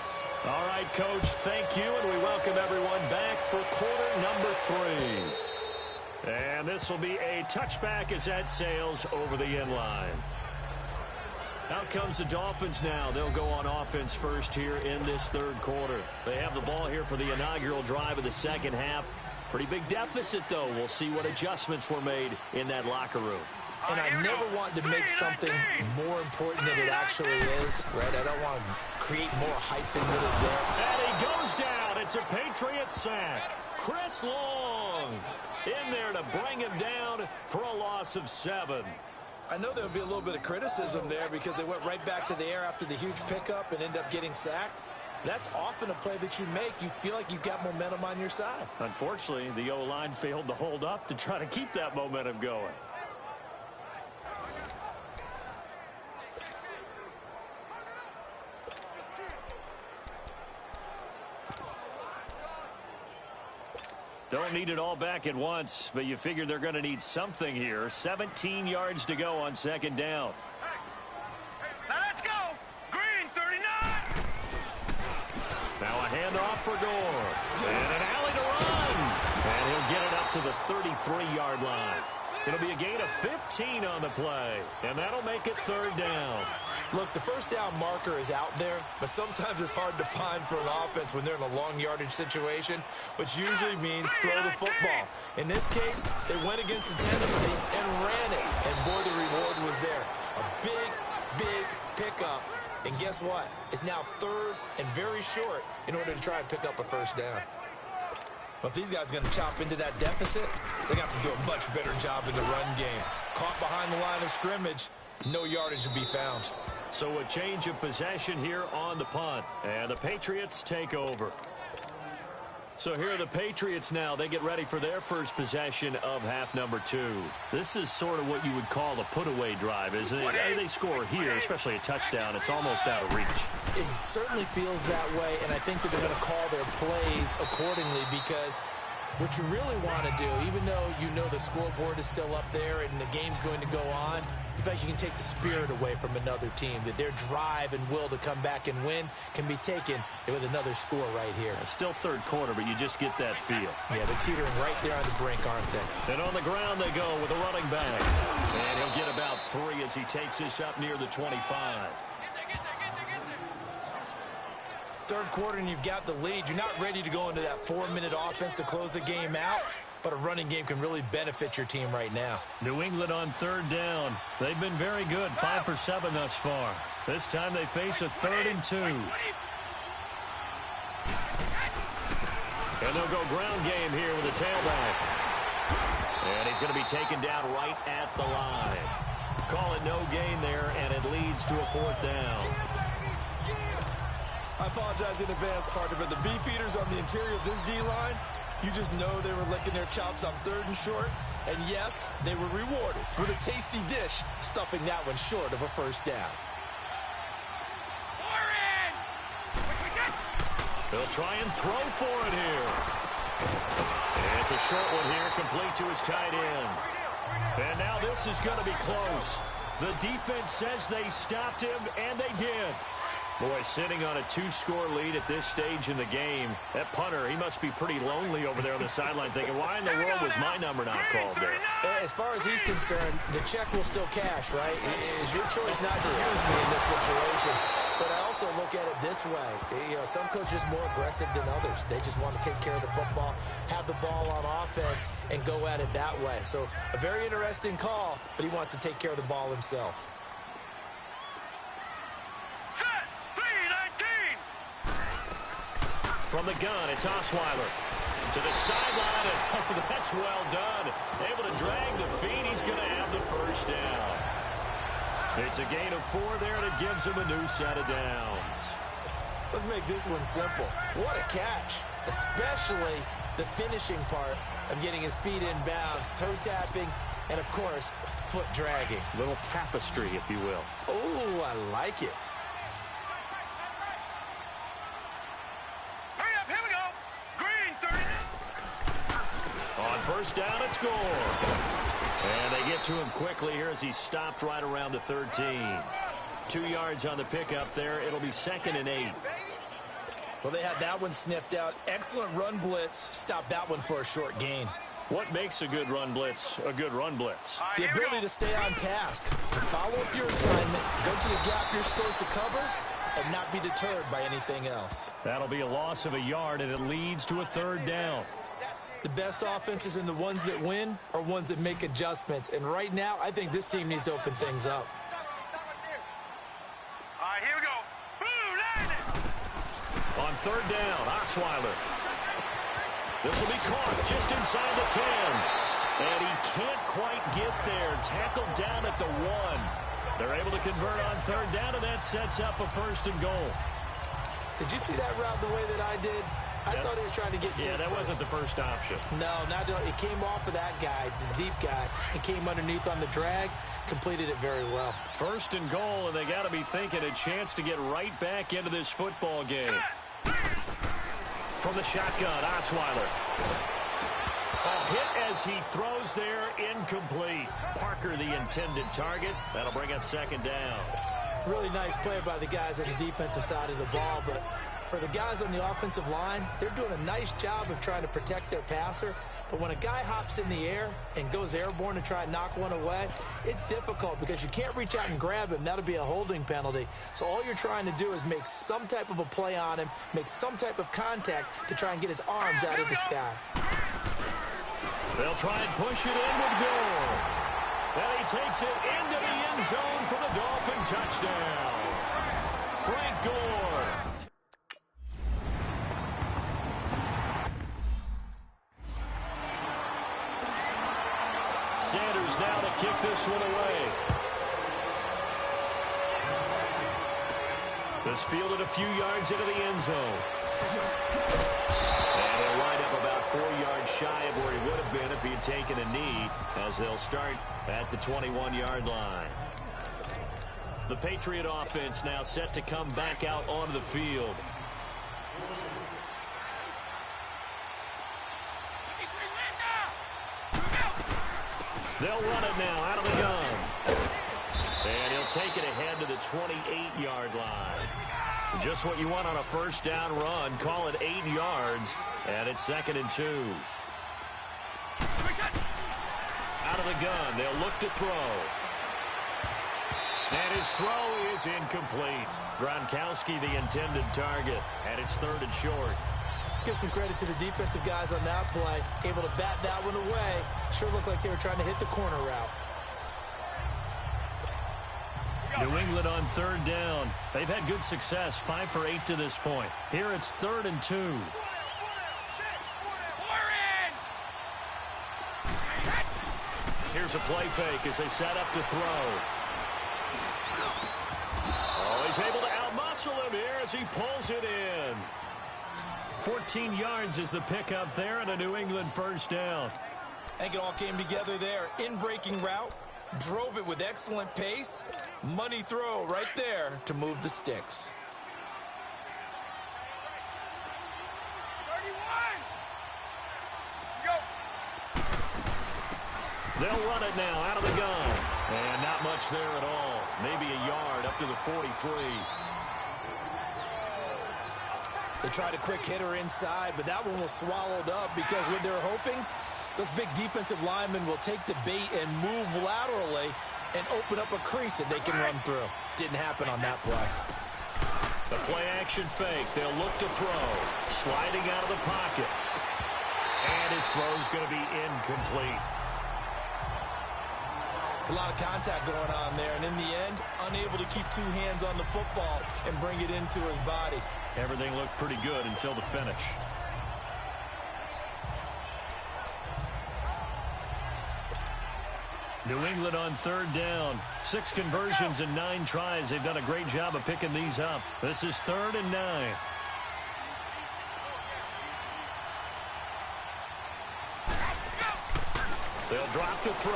All right, Coach, thank you, and we welcome everyone back for quarter number 3. And this will be a touchback as that sails over the end line. Out comes the Dolphins now. They'll go on offense first here in this third quarter. They have the ball here for the inaugural drive of the second half. Pretty big deficit, though. We'll see what adjustments were made in that locker room. And I never want to make something more important than it actually is, right? I don't want to create more hype than what is there. And he goes down. It's a Patriots sack. Chris Long in there to bring him down for a loss of 7. I know there'll be a little bit of criticism there because they went right back to the air after the huge pickup and end up getting sacked. That's often a play that you make. You feel like you've got momentum on your side. Unfortunately, the O-line failed to hold up to try to keep that momentum going. Don't need it all back at once, but you figure they're going to need something here. 17 yards to go on second down. Now let's go. Green 39. Now a handoff for Gore. And an alley to run. And he'll get it up to the 33-yard line. It'll be a gain of 15 on the play. And that'll make it third down. Look, the first down marker is out there, but sometimes it's hard to find for an offense when they're in a long yardage situation, which usually means throw the football. In this case, they went against the tendency and ran it. And boy, the reward was there. A big, big pickup. And guess what? It's now third and very short in order to try and pick up a first down. But if these guys are going to chop into that deficit, they got to do a much better job in the run game. Caught behind the line of scrimmage, no yardage to be found. So a change of possession here on the punt. And the Patriots take over. So here are the Patriots now. They get ready for their first possession of half number 2. This is sort of what you would call a put-away drive, isn't it? They score here, especially a touchdown. It's almost out of reach. It certainly feels that way, and I think that they're going to call their plays accordingly because what you really want to do, even though you know the scoreboard is still up there and the game's going to go on, in fact, you can take the spirit away from another team, that their drive and will to come back and win can be taken with another score right here. It's still third quarter, but you just get that feel. Yeah, they're teetering right there on the brink, aren't they? And on the ground they go with a running back. And he'll get about 3 as he takes this up near the 25. Third quarter and you've got the lead. You're not ready to go into that 4-minute offense to close the game out, but a running game can really benefit your team right now. New England on third down. They've been very good, 5 for 7 thus far. This time they face a 3rd and 2. And they'll go ground game here with a tailback. And he's going to be taken down right at the line. Call it no gain there, and it leads to a 4th down. I apologize in advance, partner, but the beefeaters on the interior of this D-line, you just know they were licking their chops on 3rd and short. And yes, they were rewarded with a tasty dish, stuffing that one short of a first down. He'll try and throw for it here. And it's a short one here, complete to his tight end. And now this is going to be close. The defense says they stopped him, and they did. Boy, sitting on a 2-score lead at this stage in the game, that punter, he must be pretty lonely over there on the sideline thinking, why in the world was my number not called there? as far as he's concerned, the check will still cash, right? It is your choice not to use me in this situation. But I also look at it this way. You know, some coaches are more aggressive than others. They just want to take care of the football, have the ball on offense, and go at it that way. So a very interesting call, but he wants to take care of the ball himself. Set, 3-19. From the gun, it's Osweiler. To the sideline, and that's well done. Able to drag the feet. He's going to have the first down. It's a gain of 4 there, and it gives him a new set of downs. Let's make this one simple. What a catch, especially the finishing part of getting his feet in bounds, toe tapping, and, of course, foot dragging. Little tapestry, if you will. Oh, I like it. Hurry up, here we go. Green, 30. On first down, it's Gore. And they get to him quickly here as he stopped right around the 13. 2 yards on the pickup there. It'll be 2nd and 8. Well, they had that one sniffed out. Excellent run blitz. Stopped that one for a short gain. What makes a good run blitz a good run blitz? The ability to stay on task, to follow up your assignment, go to the gap you're supposed to cover, and not be deterred by anything else. That'll be a loss of a yard, and it leads to a 3rd down. The best offenses and the ones that win are ones that make adjustments. And right now, I think this team needs to open things up. All right, here we go. Boom, landed. On 3rd down, Osweiler. This will be caught just inside the 10. And he can't quite get there. Tackled down at the 1. They're able to convert on 3rd down, and that sets up a 1st and goal. Did you see that route the way that I did? I thought he was trying to get deep. Yeah, that wasn't the first option. No, not it came off of that guy, the deep guy, and came underneath on the drag, completed it very well. 1st and goal, and they got to be thinking a chance to get right back into this football game. From the shotgun, Osweiler. A hit as he throws there, incomplete. Parker, the intended target. That'll bring up 2nd down. Really nice play by the guys on the defensive side of the ball, but for the guys on the offensive line, they're doing a nice job of trying to protect their passer. But when a guy hops in the air and goes airborne to try and knock one away, it's difficult because you can't reach out and grab him. That'll be a holding penalty. So all you're trying to do is make some type of a play on him, make some type of contact to try and get his arms out of the sky. They'll try and push it in with Gore. And he takes it into the end zone for the Dolphin touchdown. Frank Gore. Sanders now to kick this one away. This fielded a few yards into the end zone. And he'll wind up about 4 yards shy of where he would have been if he had taken a knee, as they'll start at the 21-yard line. The Patriot offense now set to come back out onto the field. They'll run it now out of the gun. And he'll take it ahead to the 28-yard line. Just what you want on a first down run. Call it 8 yards. And it's 2nd and 2. Out of the gun. They'll look to throw. And his throw is incomplete. Gronkowski, the intended target. And it's 3rd and short. Let's give some credit to the defensive guys on that play. Able to bat that one away. Sure looked like they were trying to hit the corner route. New England on 3rd down. They've had good success, 5 for 8 to this point. Here it's 3rd and 2. Here's a play fake as they set up to throw. Oh, he's able to outmuscle him here as he pulls it in. 14 yards is the pickup there and a New England first down. I think it all came together there. In-breaking route, drove it with excellent pace. Money throw right there to move the sticks. 31. Go. They'll run it now out of the gun. And not much there at all. Maybe a yard up to the 43. They tried a quick hitter inside, but that one was swallowed up because what they're hoping Those big defensive linemen will take the bait and move laterally and open up a crease that they can run through. Didn't happen on that play. The play-action fake. They'll look to throw. Sliding out of the pocket. And his throw's going to be incomplete. It's a lot of contact going on there, and in the end, unable to keep two hands on the football and bring it into his body. Everything looked pretty good until the finish. New England on third down. 6 conversions and 9 tries. They've done a great job of picking these up. This is 3rd and 9. They'll drop to throw.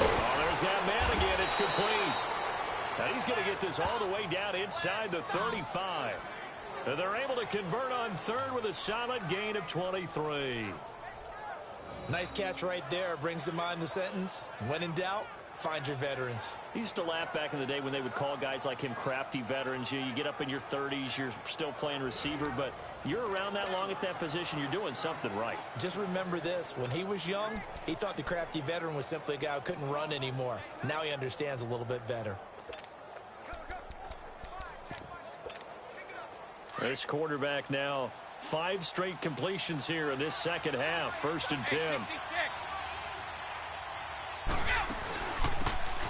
Oh, there's that man again. It's complete. Now he's going to get this all the way down inside the 35. And they're able to convert on third with a solid gain of 23. Nice catch right there. Brings to mind the sentence, when in doubt, find your veterans. He used to laugh back in the day when they would call guys like him crafty veterans. You get up in your 30s, you're still playing receiver, but you're around that long at that position, you're doing something right. Just remember this. When he was young, he thought the crafty veteran was simply a guy who couldn't run anymore. Now he understands a little bit better. This quarterback now 5 straight completions here in this second half. 1st and 10.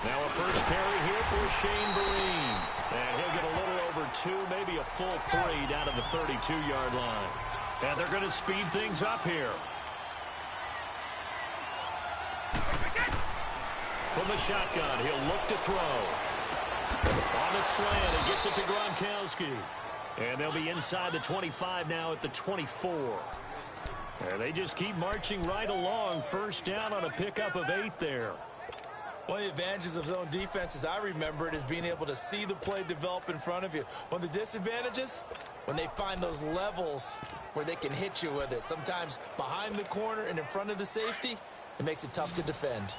Now a first carry here for Shane Vereen. And he'll get a little over 2, maybe a full 3 down to the 32-yard line. And they're going to speed things up here. From the shotgun, he'll look to throw. On the slant, he gets it to Gronkowski. And they'll be inside the 25 now at the 24. And they just keep marching right along. First down on a pickup of 8 there. One of the advantages of zone defense, as I remember it, is being able to see the play develop in front of you. One of the disadvantages, when they find those levels where they can hit you with it. Sometimes behind the corner and in front of the safety, it makes it tough to defend.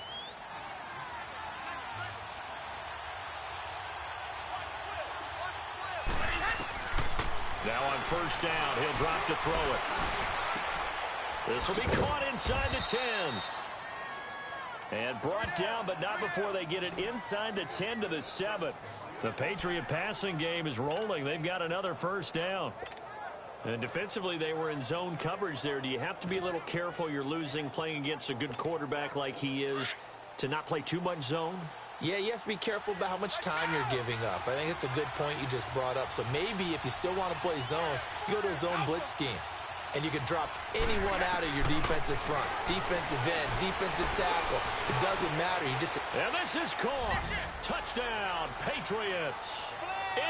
Now on first down, he'll drop to throw it. This will be caught inside the 10. And brought down, but not before they get it inside the 10 to the 7. The Patriot passing game is rolling. They've got another first down. And defensively, they were in zone coverage there. Do you have to be a little careful? You're losing, playing against a good quarterback like he is, to not play too much zone? Yeah, you have to be careful about how much time you're giving up. I think it's a good point you just brought up. So maybe if you still want to play zone, you go to a zone blitz scheme. And you can drop anyone out of your defensive front. Defensive end, defensive tackle. It doesn't matter. You just... And this is caught. Touchdown, Patriots.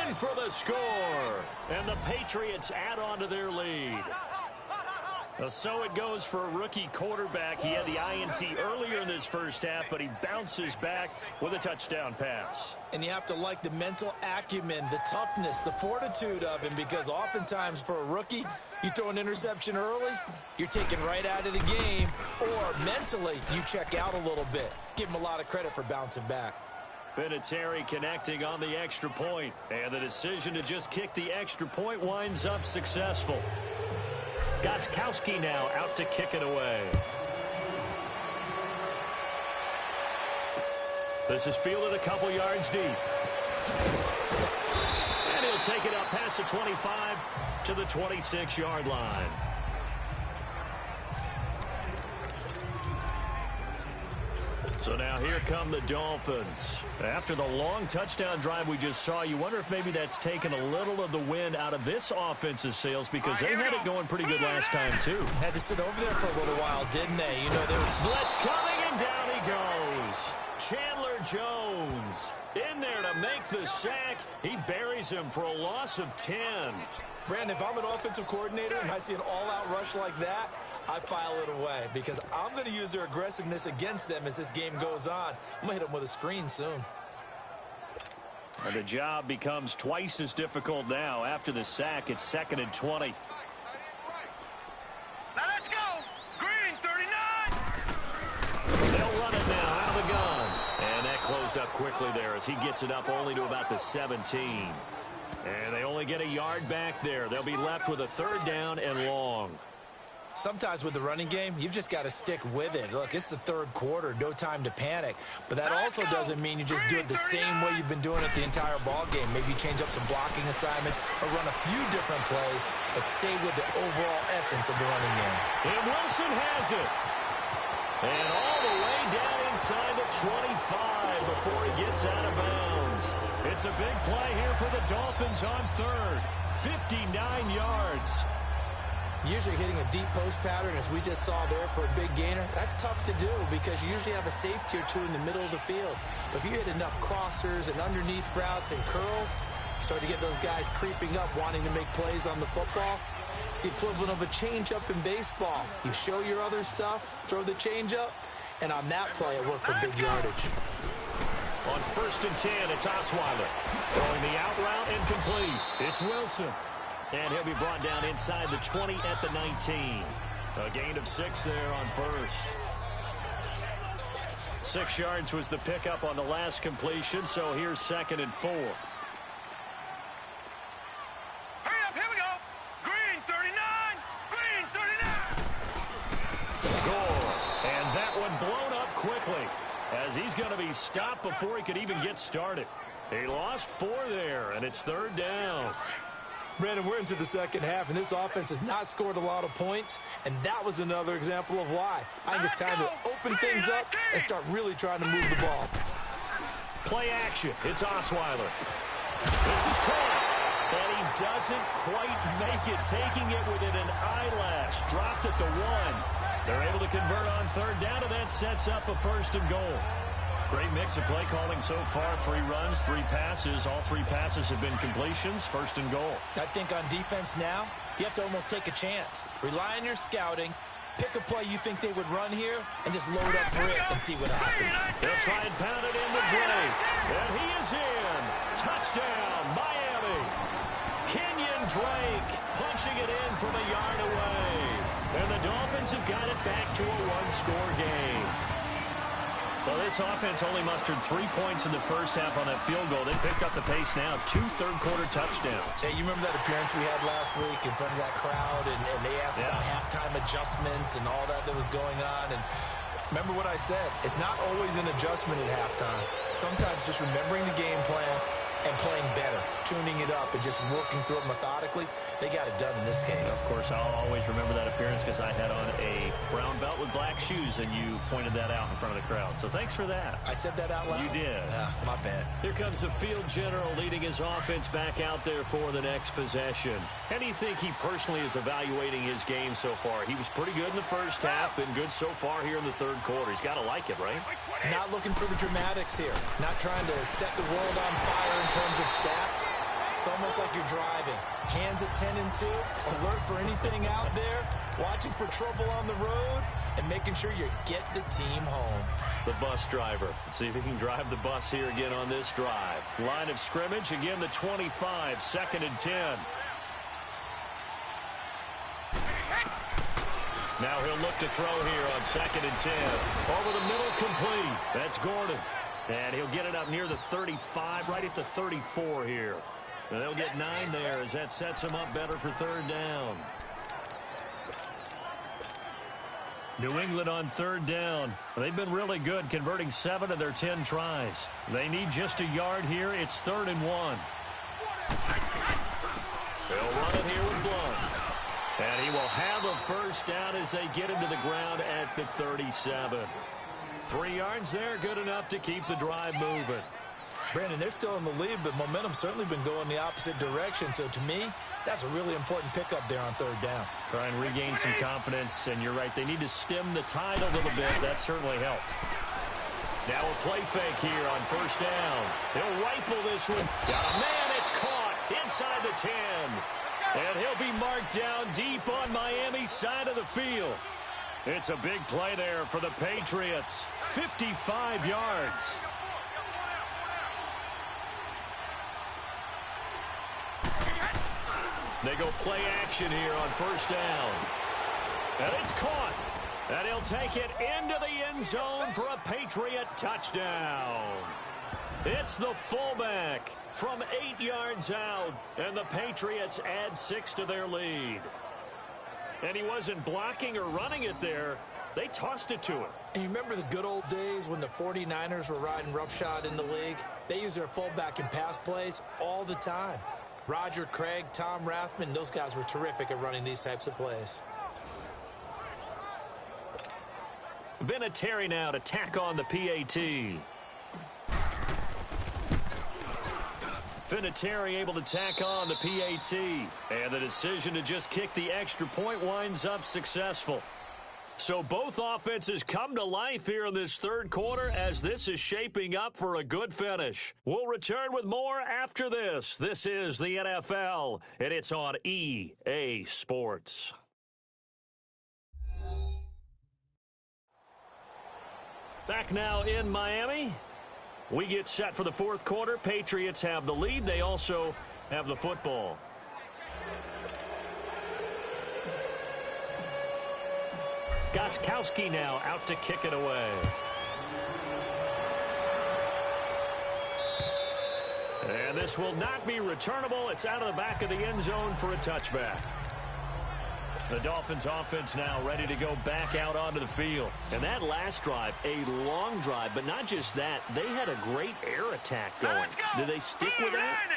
In for the score. And the Patriots add on to their lead. So it goes for a rookie quarterback. He had the INT earlier in this first half, but he bounces back with a touchdown pass. And you have to like the mental acumen, the toughness, the fortitude of him, because oftentimes for a rookie, you throw an interception early, you're taken right out of the game, or mentally, you check out a little bit. Give him a lot of credit for bouncing back. Vinatieri connecting on the extra point, and the decision to just kick the extra point winds up successful. Gostkowski now out to kick it away. This is fielded a couple yards deep. And he'll take it up past the 25 to the 26-yard line. So now here come the Dolphins. After the long touchdown drive we just saw, you wonder if maybe that's taken a little of the wind out of this offensive sails, because they had it going pretty good last time, too. Had to sit over there for a little while, didn't they? You know, they were... Blitz coming, and down he goes. Chandler Jones in there to make the sack. He buries him for a loss of 10. Brandon, if I'm an offensive coordinator and I see an all-out rush like that, I file it away, because I'm going to use their aggressiveness against them as this game goes on. I'm going to hit them with a screen soon. And the job becomes twice as difficult now. After the sack, it's 2nd and 20. Now let's go. Green 39. They'll run it now out of the gun. And that closed up quickly there as he gets it up only to about the 17. And they only get a yard back there. They'll be left with a 3rd down and long. Sometimes with the running game, you've just got to stick with it. Look, it's the third quarter, no time to panic. But that also doesn't mean you just do it the same way you've been doing it the entire ball game. Maybe change up some blocking assignments or run a few different plays, but stay with the overall essence of the running game. And Wilson has it. And all the way down inside the 25 before he gets out of bounds. It's a big play here for the Dolphins on third. 59 yards. Usually hitting a deep post pattern, as we just saw there for a big gainer, that's tough to do because you usually have a safety or two in the middle of the field. But if you hit enough crossers and underneath routes and curls, you start to get those guys creeping up, wanting to make plays on the football. It's the equivalent of a changeup in baseball. You show your other stuff, throw the changeup, and on that play, it worked for big yardage. On 1st and 10, it's Osweiler. Throwing the out route incomplete. It's Wilson. And he'll be brought down inside the 20 at the 19. A gain of 6 there on first. 6 yards was the pickup on the last completion, so here's 2nd and 4. Hurry up, here we go. Green 39, green 39. Goal. And that one blown up quickly as he's going to be stopped before he could even get started. He lost 4 there, and it's 3rd down. Brandon, we're into the second half, and this offense has not scored a lot of points, and that was another example of why. I think it's time to open things up and start really trying to move the ball. Play action. It's Osweiler. This is caught, and he doesn't quite make it, taking it within an eyelash. Dropped at the 1. They're able to convert on 3rd down, and that sets up a 1st and goal. Great mix of play calling so far. 3 runs, 3 passes. All 3 passes have been completions. 1st and goal. I think on defense now, you have to almost take a chance. Rely on your scouting. Pick a play you think they would run here and just load up for it and see what happens. They'll try and pound it in the Drake. And he is in. Touchdown, Miami. Kenyon Drake punching it in from a yard away. And the Dolphins have got it back to a 1-score game. Well, this offense only mustered 3 points in the first half on that field goal. They picked up the pace now. 2 third-quarter touchdowns. Hey, you remember that appearance we had last week in front of that crowd, and they asked about halftime adjustments and all that was going on. And remember what I said. It's not always an adjustment at halftime. Sometimes just remembering the game plan and playing better, tuning it up and just working through it methodically. They got it done in this case. Of course, I'll always remember that appearance because I had on a brown belt with black shoes, and you pointed that out in front of the crowd. So thanks for that. I said that out loud? You did. My bad. Here comes the field general leading his offense back out there for the next possession. How do you think he personally is evaluating his game so far? He was pretty good in the first half, been good so far here in the third quarter. He's got to like it, right? Not looking for the dramatics here. Not trying to set the world on fire in terms of stats. It's almost like you're driving. Hands at 10 and 2, alert for anything out there, watching for trouble on the road, and making sure you get the team home. The bus driver. Let's see if he can drive the bus here again on this drive. Line of scrimmage, again the 25, 2nd and 10. Now he'll look to throw here on 2nd and 10. Over the middle, complete. That's Gordon. And he'll get it up near the 35, right at the 34 here. And they'll get 9 there as that sets him up better for 3rd down. New England on 3rd down. They've been really good, converting 7 of their 10 tries. They need just a yard here. It's 3rd and 1. They'll run it here with Blunt. And he will have a first down as they get him to the ground at the 37. 3 yards there, good enough to keep the drive moving. Brandon, they're still in the lead, but momentum's certainly been going the opposite direction. So to me, that's a really important pickup there on 3rd down. Try and regain some confidence, and you're right. They need to stem the tide a little bit. That certainly helped. Now a play fake here on 1st down. He'll rifle this one. Got a man, it's caught inside the 10. And he'll be marked down deep on Miami's side of the field. It's a big play there for the Patriots. 55 yards. They go play action here on 1st down. And it's caught. And he'll take it into the end zone for a Patriot touchdown. It's the fullback from 8 yards out. And the Patriots add 6 to their lead. And he wasn't blocking or running it there. They tossed it to him. And you remember the good old days when the 49ers were riding roughshod in the league? They used their fullback in pass plays all the time. Roger Craig, Tom Rathman, those guys were terrific at running these types of plays. Vinatieri now to tack on the PAT. Vinatieri able to tack on the PAT. And the decision to just kick the extra point winds up successful. So both offenses come to life here in this third quarter as this is shaping up for a good finish. We'll return with more after this. This is the NFL, and it's on EA Sports. Back now in Miami. We get set for the fourth quarter. Patriots have the lead. They also have the football. Gostkowski now out to kick it away. And this will not be returnable. It's out of the back of the end zone for a touchback. The Dolphins offense now ready to go back out onto the field. And that last drive, a long drive, but not just that. They had a great air attack going. Did they stick with that?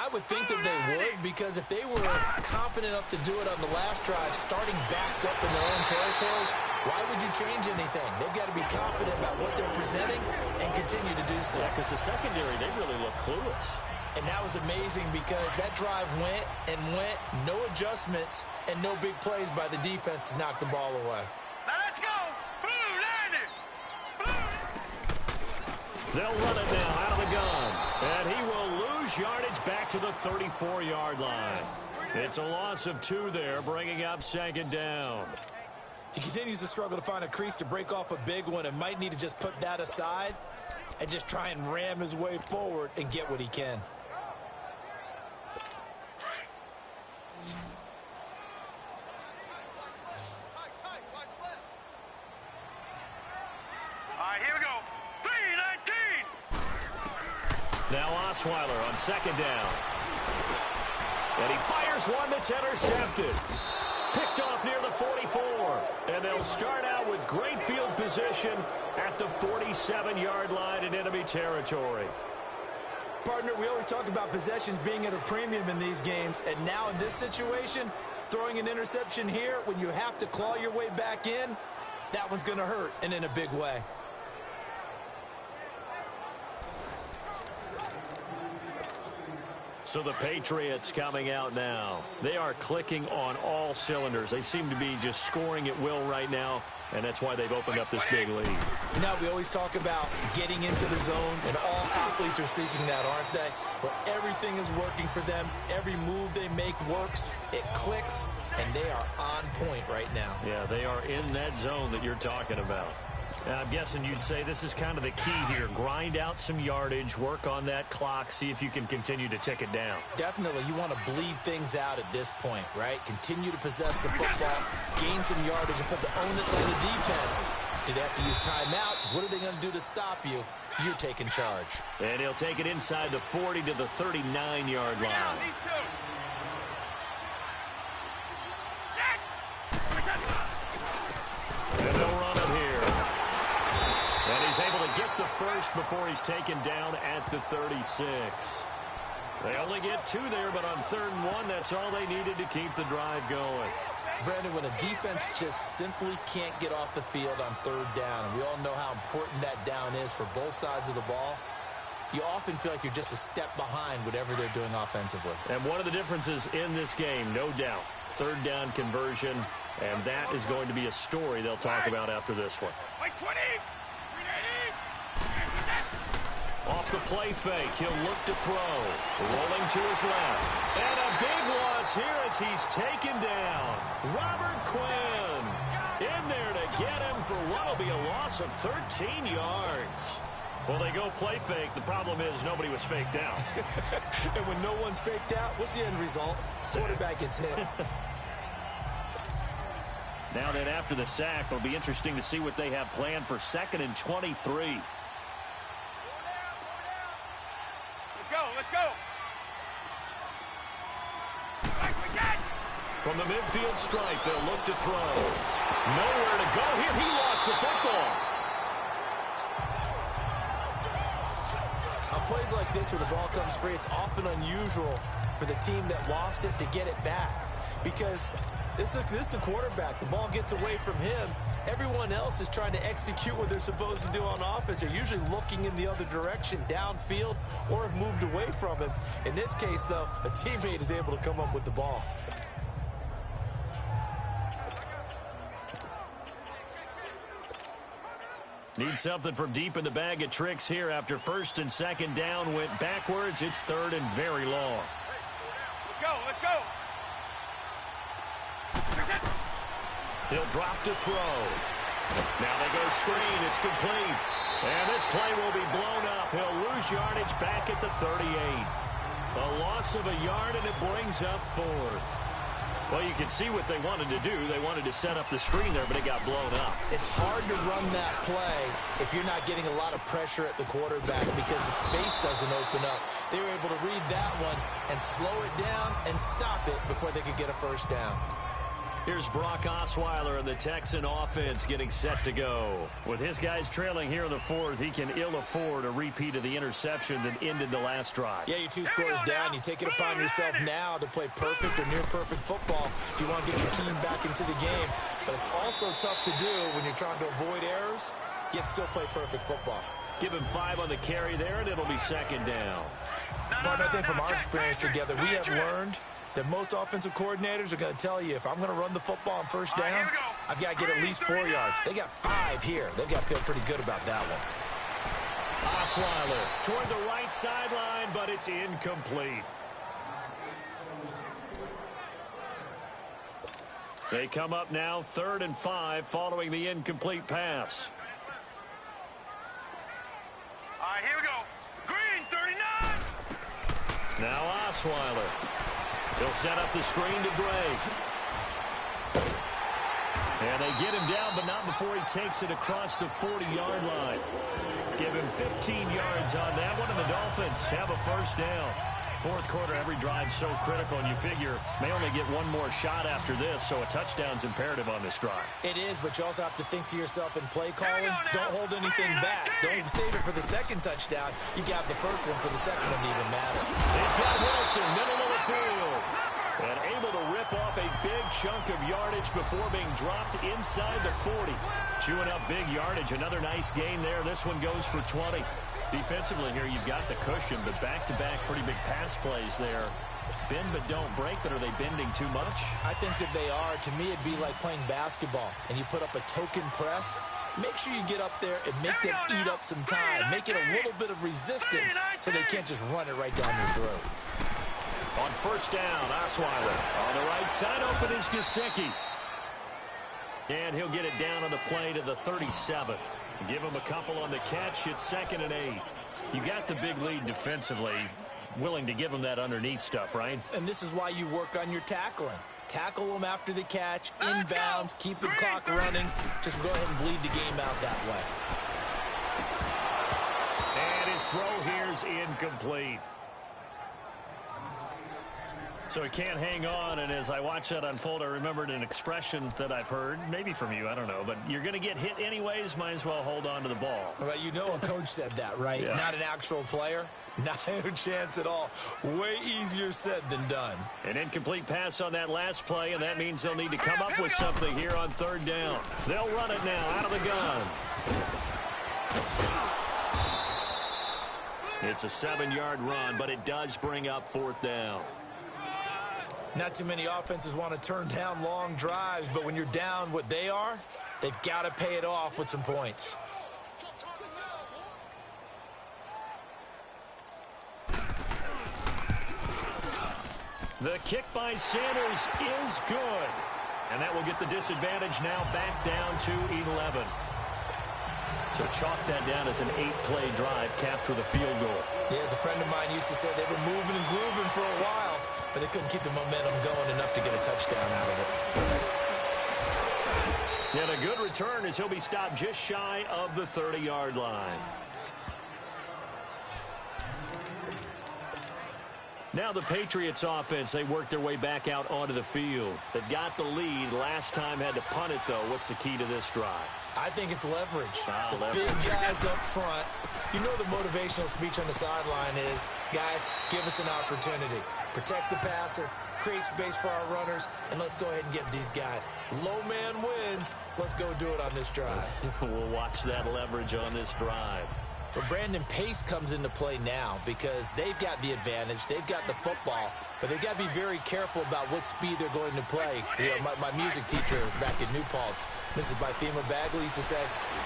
I would think that they would, because if they were confident enough to do it on the last drive, starting backed up in their own territory, why would you change anything? They've got to be confident about what they're presenting and continue to do so. Yeah, because the secondary, they really look clueless. And that was amazing because that drive went and went, no adjustments, and no big plays by the defense to knock the ball away. Now let's go. Blue landing. They'll run it now out of the gun. And he will lose yardage back to the 34-yard line. It's a loss of 2 there, bringing up second down. He continues to struggle to find a crease to break off a big one and might need to just put that aside and just try and ram his way forward and get what he can. All right, here we go. 3-19. Now Osweiler on second down. And he fires one that's intercepted. Picked off near the 44. And they'll start out with great field position at the 47-yard line in enemy territory. Partner, we always talk about possessions being at a premium in these games. And now in this situation, throwing an interception here when you have to claw your way back in, that one's going to hurt, and in a big way. So the Patriots coming out now. They are clicking on all cylinders. They seem to be just scoring at will right now, and that's why they've opened up this big lead. You know, we always talk about getting into the zone, and all athletes are seeking that, aren't they? Where everything is working for them. Every move they make works. It clicks, and they are on point right now. Yeah, they are in that zone that you're talking about. Now, I'm guessing you'd say this is kind of the key here. Grind out some yardage, work on that clock, see if you can continue to tick it down. Definitely, you want to bleed things out at this point, right? Continue to possess the football, gain some yardage, and put the onus on the defense. Do they have to use timeouts? What are they going to do to stop you? You're taking charge. And he'll take it inside the 40 to the 39-yard line. And they'll run it here. And he's able to get the first before he's taken down at the 36. They only get 2 there, but on 3rd and 1, that's all they needed to keep the drive going. Brandon, when a defense just simply can't get off the field on 3rd down, and we all know how important that down is for both sides of the ball, you often feel like you're just a step behind whatever they're doing offensively. And one of the differences in this game, no doubt, 3rd down conversion, and that is going to be a story they'll talk about after this one. Wait, 20. Off the play fake, he'll look to throw. Rolling to his left. And a big loss here as he's taken down. Robert Quinn in there to get him for what will be a loss of 13 yards. Well, they go play fake. The problem is nobody was faked out. And when no one's faked out, what's the end result? Quarterback gets hit. Now then, after the sack, it'll be interesting to see what they have planned for 2nd and 23. Let's go. From the midfield stripe, they'll look to throw. Nowhere to go here. He lost the football. On plays like this where the ball comes free, it's often unusual for the team that lost it to get it back. Because this is a quarterback. The ball gets away from him. Everyone else is trying to execute what they're supposed to do on offense. They're usually looking in the other direction, downfield, or have moved away from him. In this case, though, a teammate is able to come up with the ball. Need something from deep in the bag of tricks here after first and second down went backwards. It's third and very long. Let's go, let's go. He'll drop to throw. Now they go screen. It's complete. And this play will be blown up. He'll lose yardage back at the 38. A loss of a yard, and it brings up fourth. Well, you can see what they wanted to do. They wanted to set up the screen there, but it got blown up. It's hard to run that play if you're not getting a lot of pressure at the quarterback because the space doesn't open up. They were able to read that one and slow it down and stop it before they could get a first down. Here's Brock Osweiler and the Texan offense getting set to go. With his guys trailing here in the fourth, he can ill afford a repeat of the interception that ended the last drive. Yeah, you're 2 scores down. You take it upon yourself now to play perfect or near-perfect football if you want to get your team back into the game. But it's also tough to do when you're trying to avoid errors, yet still play perfect football. Give him 5 on the carry there, and it'll be second down. But I think from our experience together, we have learned that most offensive coordinators are going to tell you, if I'm going to run the football on first down, I've got to get at least 4 yards. They got 5 here. They've got to feel pretty good about that one. Osweiler toward the right sideline, but it's incomplete. They come up now 3rd and 5 following the incomplete pass. All right, here we go. Green, 39. Now Osweiler. He'll set up the screen to Drake. And they get him down, but not before he takes it across the 40-yard line. Give him 15 yards on that one, and the Dolphins have a first down. Fourth quarter, every drive so critical, and you figure may only get one more shot after this, so a touchdown's imperative on this drive. It is, but you also have to think to yourself in play calling, don't hold anything back. Don't save it for the second touchdown. You got the first one for the second one to even matter. He's got Wilson, middle of the field, and able to rip off a big chunk of yardage before being dropped inside the 40. Chewing up big yardage, another nice gain there. This one goes for 20. Defensively here, you've got the cushion, but back-to-back pretty big pass plays there. Bend but don't break, but are they bending too much? I think that they are. To me, it'd be like playing basketball, and you put up a token press. Make sure you get up there and make them eat up some time. Make it a little bit of resistance so they can't just run it right down your throat. On first down, Osweiler. On the right side, open is Gesicki. And he'll get it down on the play to the 37. Give him a couple on the catch. It's 2nd and 8. You got the big lead defensively. Willing to give him that underneath stuff, right? And this is why you work on your tackling. Tackle them after the catch, inbounds, keep the clock running. Just go ahead and bleed the game out that way. And his throw here's incomplete. So he can't hang on, and as I watch that unfold, I remembered an expression that I've heard, maybe from you, I don't know, but you're going to get hit anyways, might as well hold on to the ball. Well, you know a coach said that, right? Yeah. Not an actual player. Not a chance at all. Way easier said than done. An incomplete pass on that last play, and that means they'll need to come up with something here on 3rd down. They'll run it now out of the gun. It's a 7-yard run, but it does bring up 4th down. Not too many offenses want to turn down long drives, but when you're down what they are, they've got to pay it off with some points. The kick by Sanders is good. And that will get the disadvantage now back down to 11. So chalk that down as an 8-play drive capped with a field goal. Yeah, as a friend of mine used to say, they were moving and grooving for a while, but they couldn't keep the momentum going enough to get a touchdown out of it. And a good return as he'll be stopped just shy of the 30-yard line. Now the Patriots offense, they worked their way back out onto the field. They got the lead. Last time had to punt it, though. What's the key to this drive? I think it's leverage. Leverage. Big guys up front. You know the motivational speech on the sideline is, guys, give us an opportunity. Protect the passer, create space for our runners, and let's go ahead and get these guys. Low man wins. Let's go do it on this drive. We'll watch that leverage on this drive. But Brandon, pace comes into play now because they've got the advantage. They've got the football, but they've got to be very careful about what speed they're going to play. You know, my music teacher back in New Paltz, Mrs. Bythema Bagley, used to say,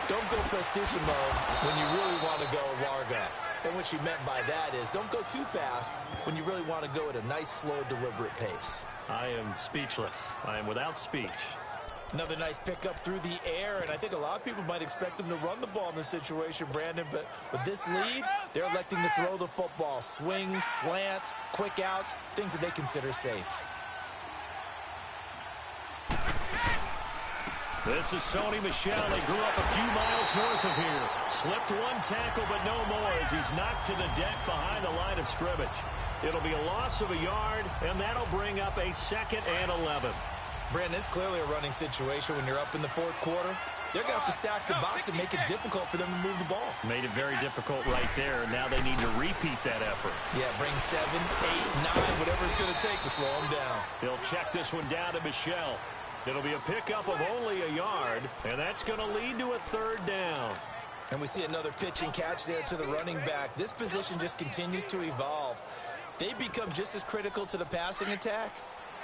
don't go prestissimo when you really want to go largo. And what she meant by that is don't go too fast when you really want to go at a nice, slow, deliberate pace. I am speechless. I am without speech. Another nice pickup through the air, and I think a lot of people might expect them to run the ball in this situation, Brandon, but with this lead, they're electing to throw the football. Swings, slants, quick outs, things that they consider safe. This is Sony Michel. They grew up a few miles north of here. Slipped one tackle, but no more as he's knocked to the deck behind the line of scrimmage. It'll be a loss of a yard, and that'll bring up a 2nd and 11. Brandon, it's clearly a running situation when you're up in the fourth quarter. They're going to have to stack the box and make it difficult for them to move the ball. Made it very difficult right there, and now they need to repeat that effort. Yeah, bring 7, 8, 9, whatever it's going to take to slow them down. He'll check this one down to Michel. It'll be a pickup of only a yard, and that's going to lead to a 3rd down. And we see another pitch and catch there to the running back. This position just continues to evolve. They become just as critical to the passing attack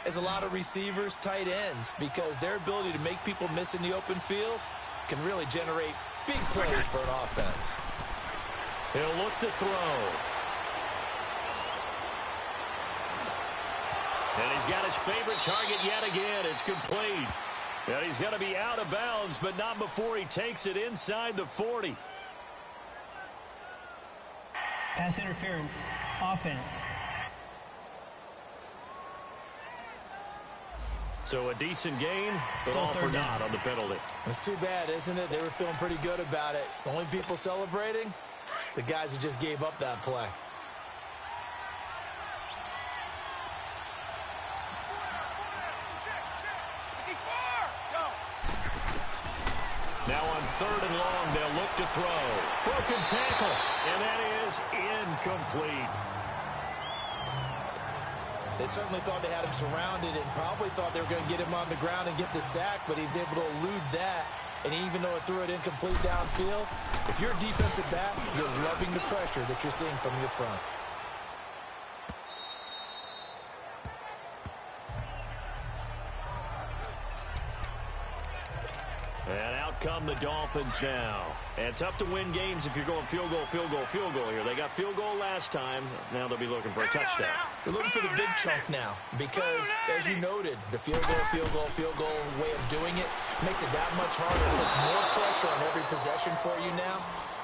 as a lot of receivers, tight ends, because their ability to make people miss in the open field can really generate big plays for an offense. He'll look to throw. And he's got his favorite target yet again. It's complete. And he's going to be out of bounds, but not before he takes it inside the 40. Pass interference, offense. So a decent gain, but Still all for 3rd down. naught on the penalty. It's too bad, isn't it? They were feeling pretty good about it. The only people celebrating, the guys who just gave up that play. Now on 3rd and long, they'll look to throw. Broken tackle, and that is incomplete. They certainly thought they had him surrounded and probably thought they were going to get him on the ground and get the sack, but he was able to elude that. And even though it threw it incomplete downfield, if you're a defensive back, you're loving the pressure that you're seeing from your front. And out come the Dolphins now. And tough to win games if you're going field goal, field goal, field goal here. They got field goal last time. Now they'll be looking for a touchdown. They're looking for the big chunk now because, as you noted, the field goal way of doing it makes it that much harder. It puts more pressure on every possession for you now.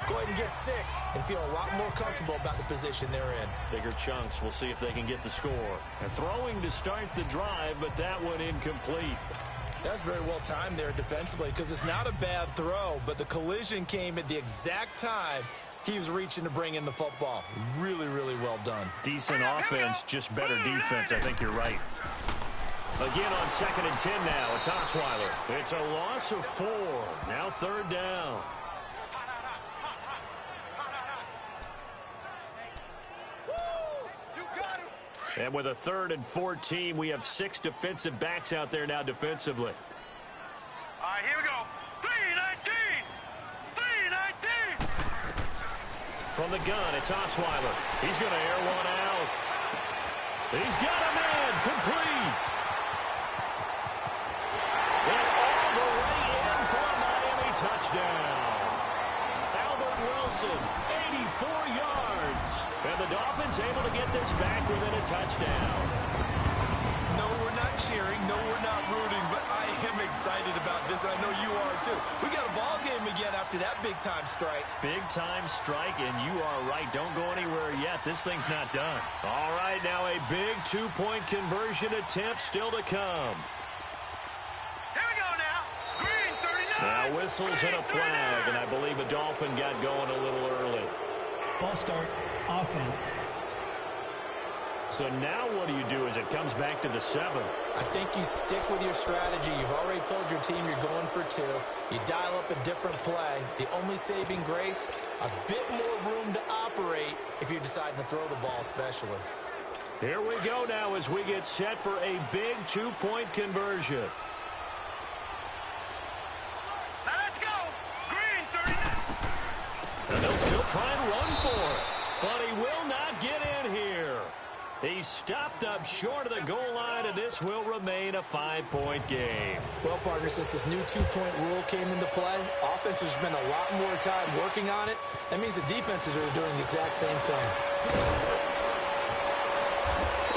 Go ahead and get 6 and feel a lot more comfortable about the position they're in. Bigger chunks. We'll see if they can get the score. And throwing to start the drive, but that one incomplete. That's very well timed there defensively because it's not a bad throw, but the collision came at the exact time he was reaching to bring in the football. Really, really well done. Decent offense, just better defense. I think you're right. Again on 2nd and 10 now. It's Osweiler. It's a loss of 4. Now 3rd down. And with a 3rd and 14, we have 6 defensive backs out there now defensively. All right, here we go. 3-19! 3-19! From the gun, it's Osweiler. He's going to air one out. He's got him in. Complete. And all the way in for a Miami touchdown. Albert Wilson, 84 yards. And the Dolphins able to get this back within a touchdown. No, we're not cheering. No, we're not rooting, but I am excited about this, and I know you are too. We got a ball game again after that big-time strike. Big-time strike, and you are right. Don't go anywhere yet. This thing's not done. All right, now a big 2-point conversion attempt still to come. Here we go now. Green 39. Now whistles and a flag, and I believe a Dolphin got going a little early. False start, offense. So now what do you do as it comes back to the 7? I think you stick with your strategy. You've already told your team you're going for 2. You dial up a different play. The only saving grace, a bit more room to operate if you're deciding to throw the ball especially. Here we go now as we get set for a big 2-point conversion. Now let's go. Green, 39. And they'll still try and run for it. But he will not get in here. He's stopped up short of the goal line, and this will remain a 5-point game. Well, partner, since this new 2-point rule came into play, offenses spend a lot more time working on it. That means the defenses are doing the exact same thing.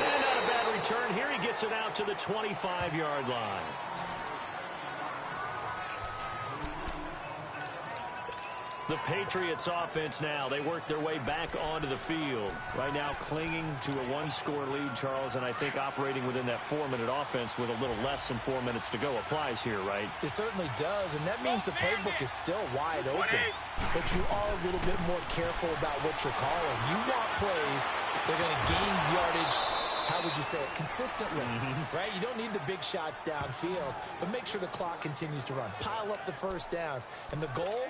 And not a bad return here. He gets it out to the 25-yard line. The Patriots offense now, they work their way back onto the field. Right now clinging to a 1-score lead, Charles, and I think operating within that 4-minute offense with a little less than 4 minutes to go applies here, right? It certainly does, and that means the playbook is still wide open. But you are a little bit more careful about what you're calling. You want plays that are going to gain yardage, how would you say it, consistently, right? You don't need the big shots downfield, but make sure the clock continues to run. Pile up the first downs, and the goal,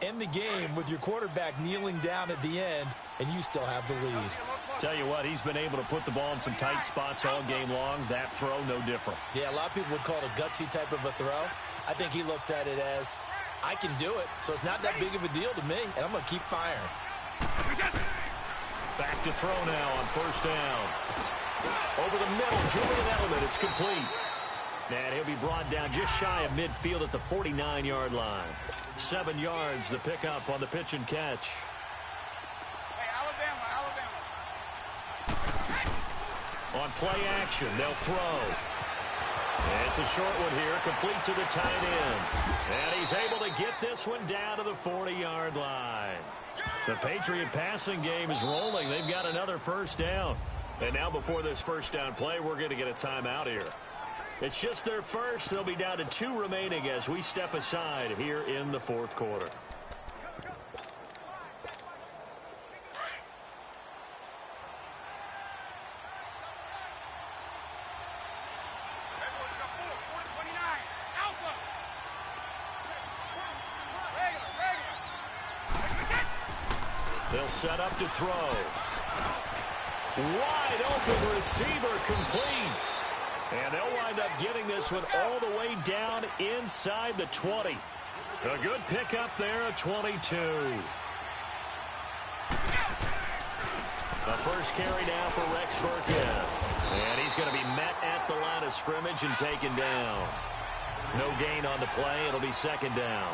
end the game with your quarterback kneeling down at the end, and you still have the lead. Tell you what, he's been able to put the ball in some tight spots all game long. That throw, no different. Yeah, a lot of people would call it a gutsy type of a throw. I think he looks at it as, I can do it, so it's not that big of a deal to me, and I'm going to keep firing. Back to throw now on first down. Over the middle, Julian Edelman, it's complete. And he'll be brought down just shy of midfield at the 49-yard line. 7 yards, the pickup on the pitch and catch. Hey, Alabama. On play action, they'll throw. And it's a short one here, complete to the tight end. And he's able to get this one down to the 40-yard line. The Patriot passing game is rolling. They've got another first down. And now before this first down play, we're going to get a timeout here. It's just their first. They'll be down to 2 remaining as we step aside here in the fourth quarter. They'll set up to throw. Wide open receiver complete. And they'll wind up getting this one all the way down inside the 20. A good pickup there at 22. The first carry now for Rex Burkhead. And he's going to be met at the line of scrimmage and taken down. No gain on the play. It'll be second down.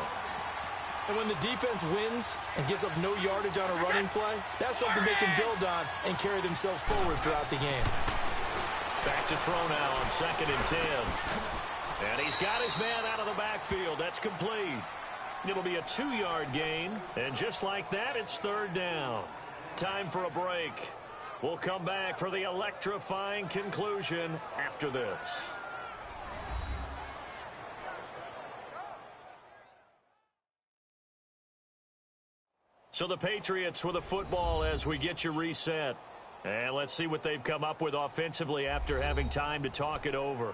And when the defense wins and gives up no yardage on a running play, that's something they can build on and carry themselves forward throughout the game. Back to throw now on 2nd and 10. And he's got his man out of the backfield. That's complete. It'll be a 2-yard gain. And just like that, it's third down. Time for a break. We'll come back for the electrifying conclusion after this. So the Patriots with a football as we get you reset. And let's see what they've come up with offensively after having time to talk it over.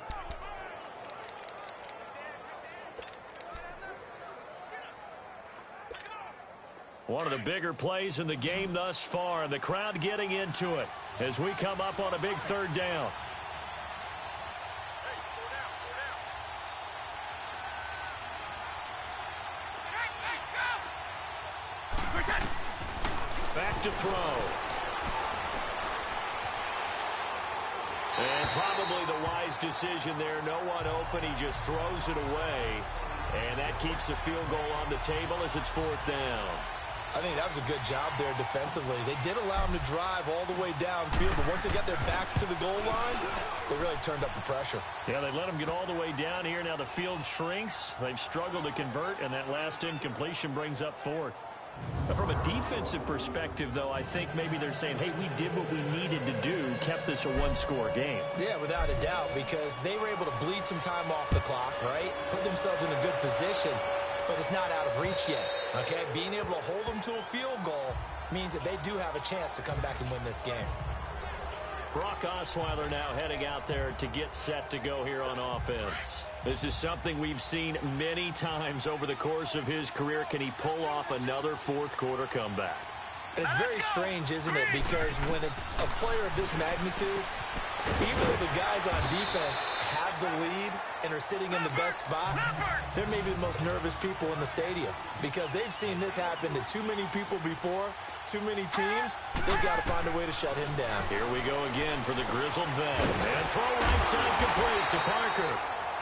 One of the bigger plays in the game thus far, and the crowd getting into it as we come up on a big third down. Back to throw. And probably the wise decision there. No one open. He just throws it away. And that keeps the field goal on the table as it's fourth down. I think that was a good job there defensively. They did allow them to drive all the way downfield, but once they got their backs to the goal line, they really turned up the pressure. Yeah, they let them get all the way down here. Now the field shrinks. They've struggled to convert, and that last incompletion brings up fourth. From a defensive perspective, though, I think maybe they're saying, hey, we did what we needed to do, kept this a one-score game. Yeah, without a doubt, because they were able to bleed some time off the clock, right? Put themselves in a good position, but it's not out of reach yet, okay? Being able to hold them to a field goal means that they do have a chance to come back and win this game. Brock Osweiler now heading out there to get set to go here on offense. This is something we've seen many times over the course of his career. Can he pull off another fourth-quarter comeback? It's very strange, isn't it? Because when it's a player of this magnitude, even though the guys on defense have the lead and are sitting in the best spot, they're maybe the most nervous people in the stadium because they've seen this happen to too many people before, too many teams. They've got to find a way to shut him down. Here we go again for the grizzled vet. And throw right side complete to Parker.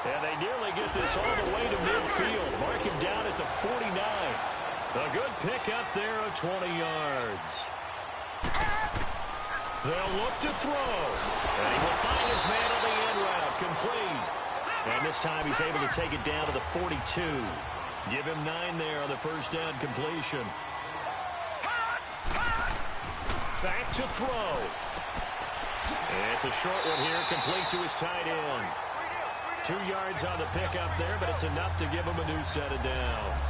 And they nearly get this all the way to midfield. Mark him down at the 49. A good pick up there of 20 yards. They'll look to throw. And he will find his man on the end route. Complete. And this time he's able to take it down to the 42. Give him 9 there on the first down completion. Back to throw. And it's a short one here, complete to his tight end. 2 yards on the pickup there, but it's enough to give him a new set of downs.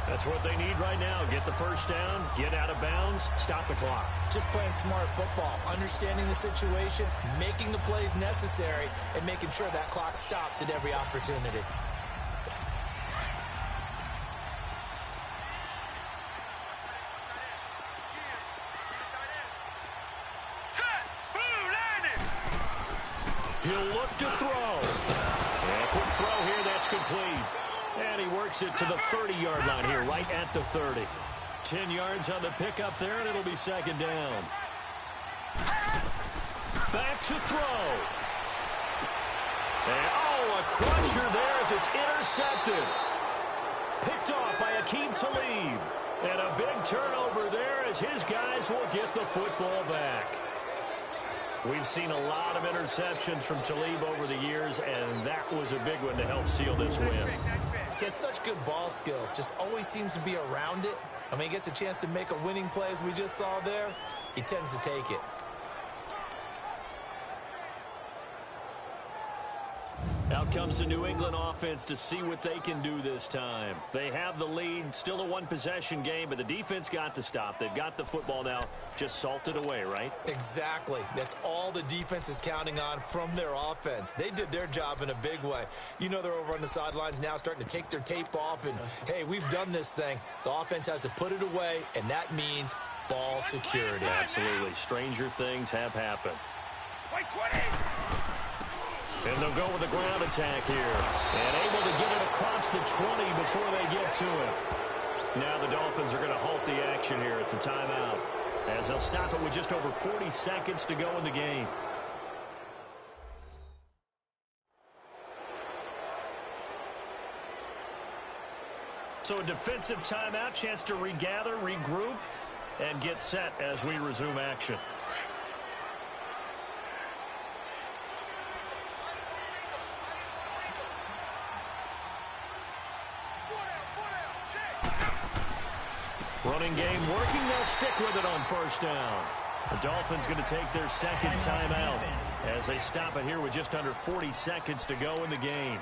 That's what they need right now. Get the first down, get out of bounds, stop the clock. Just playing smart football, understanding the situation, making the plays necessary, and making sure that clock stops at every opportunity. He'll look to throw. And a quick throw here, that's complete. And he works it to the 30-yard line here, right at the 30. 10 yards on the pickup there, and it'll be second down. Back to throw. And, a crusher there as it's intercepted. Picked off by Akeem Talib. And a big turnover there as his guys will get the football back. We've seen a lot of interceptions from Talib over the years, and that was a big one to help seal this win. He has such good ball skills, just always seems to be around it. I mean, he gets a chance to make a winning play as we just saw there. He tends to take it. Out comes the New England offense to see what they can do this time. They have the lead, still a one-possession game, but the defense got to stop. They've got the football now, just salted away, right? Exactly. That's all the defense is counting on from their offense. They did their job in a big way. You know they're over on the sidelines now starting to take their tape off, and, hey, we've done this thing. The offense has to put it away, and that means ball security. Absolutely. Stranger things have happened. Wait, 20! And they'll go with the ground attack here. And able to get it across the 20 before they get to it. Now the Dolphins are going to halt the action here. It's a timeout. As they'll stop it with just over 40 seconds to go in the game. So a defensive timeout, chance to regather, regroup, and get set as we resume action. Running game working. They'll stick with it on first down. The Dolphins going to take their second timeout as they stop it here with just under 40 seconds to go in the game.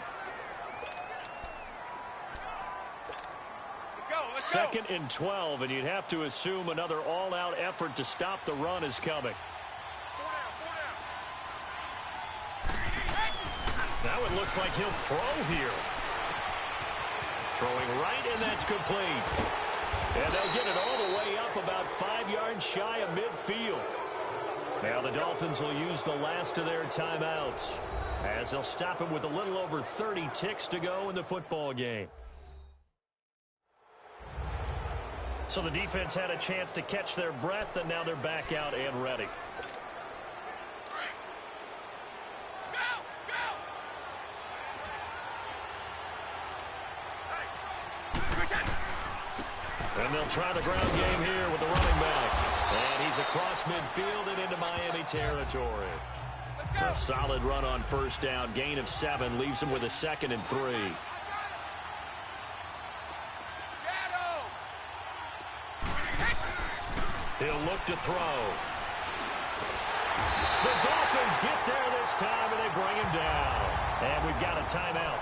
Let's go. Second and 12, and you'd have to assume another all-out effort to stop the run is coming. Now it looks like he'll throw here. Throwing right, and that's complete. And they'll get it all the way up about 5 yards shy of midfield. Now the Dolphins will use the last of their timeouts as they'll stop it with a little over 30 ticks to go in the football game. So the defense had a chance to catch their breath, and now they're back out and ready. And they'll try the ground game here with the running back. And he's across midfield and into Miami territory. A solid run on first down. Gain of 7 leaves him with a 2nd and 3. He'll look to throw. The Dolphins get there this time, and they bring him down. And we've got a timeout.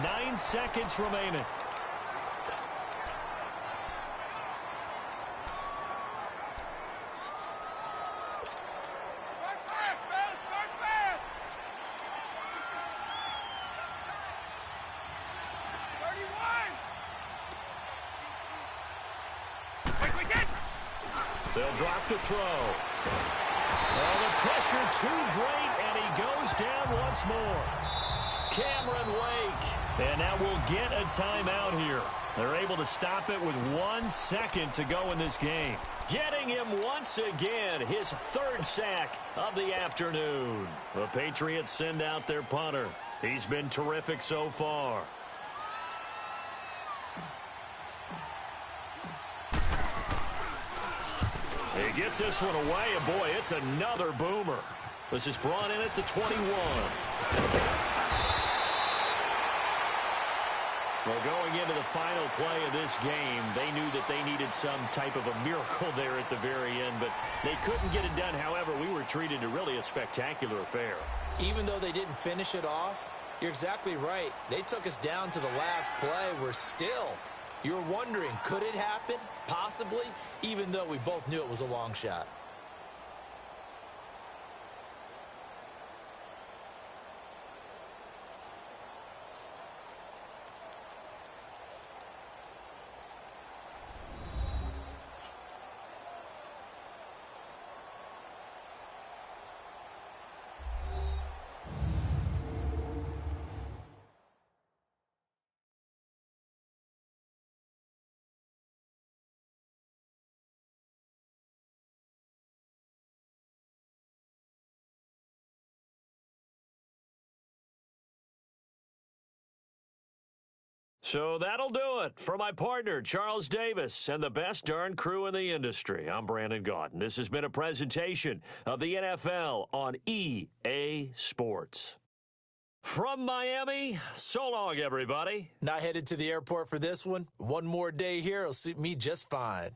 9 seconds remaining. They'll drop to throw. Oh, the pressure too great, and he goes down once more. Cameron Wake. And now we'll get a timeout here. They're able to stop it with 1 second to go in this game. Getting him once again, his third sack of the afternoon. The Patriots send out their punter. He's been terrific so far. He gets this one away, and boy, it's another boomer. This is brought in at the 21. Well, going into the final play of this game, they knew that they needed some type of a miracle there at the very end, but they couldn't get it done. However, we were treated to really a spectacular affair. Even though they didn't finish it off, you're exactly right. They took us down to the last play. You're wondering, could it happen? Possibly, even though we both knew it was a long shot. So that'll do it for my partner, Charles Davis, and the best darn crew in the industry. I'm Brandon Gaudin. This has been a presentation of the NFL on EA Sports. From Miami, so long, everybody. Not headed to the airport for this one. One more day here will suit me just fine.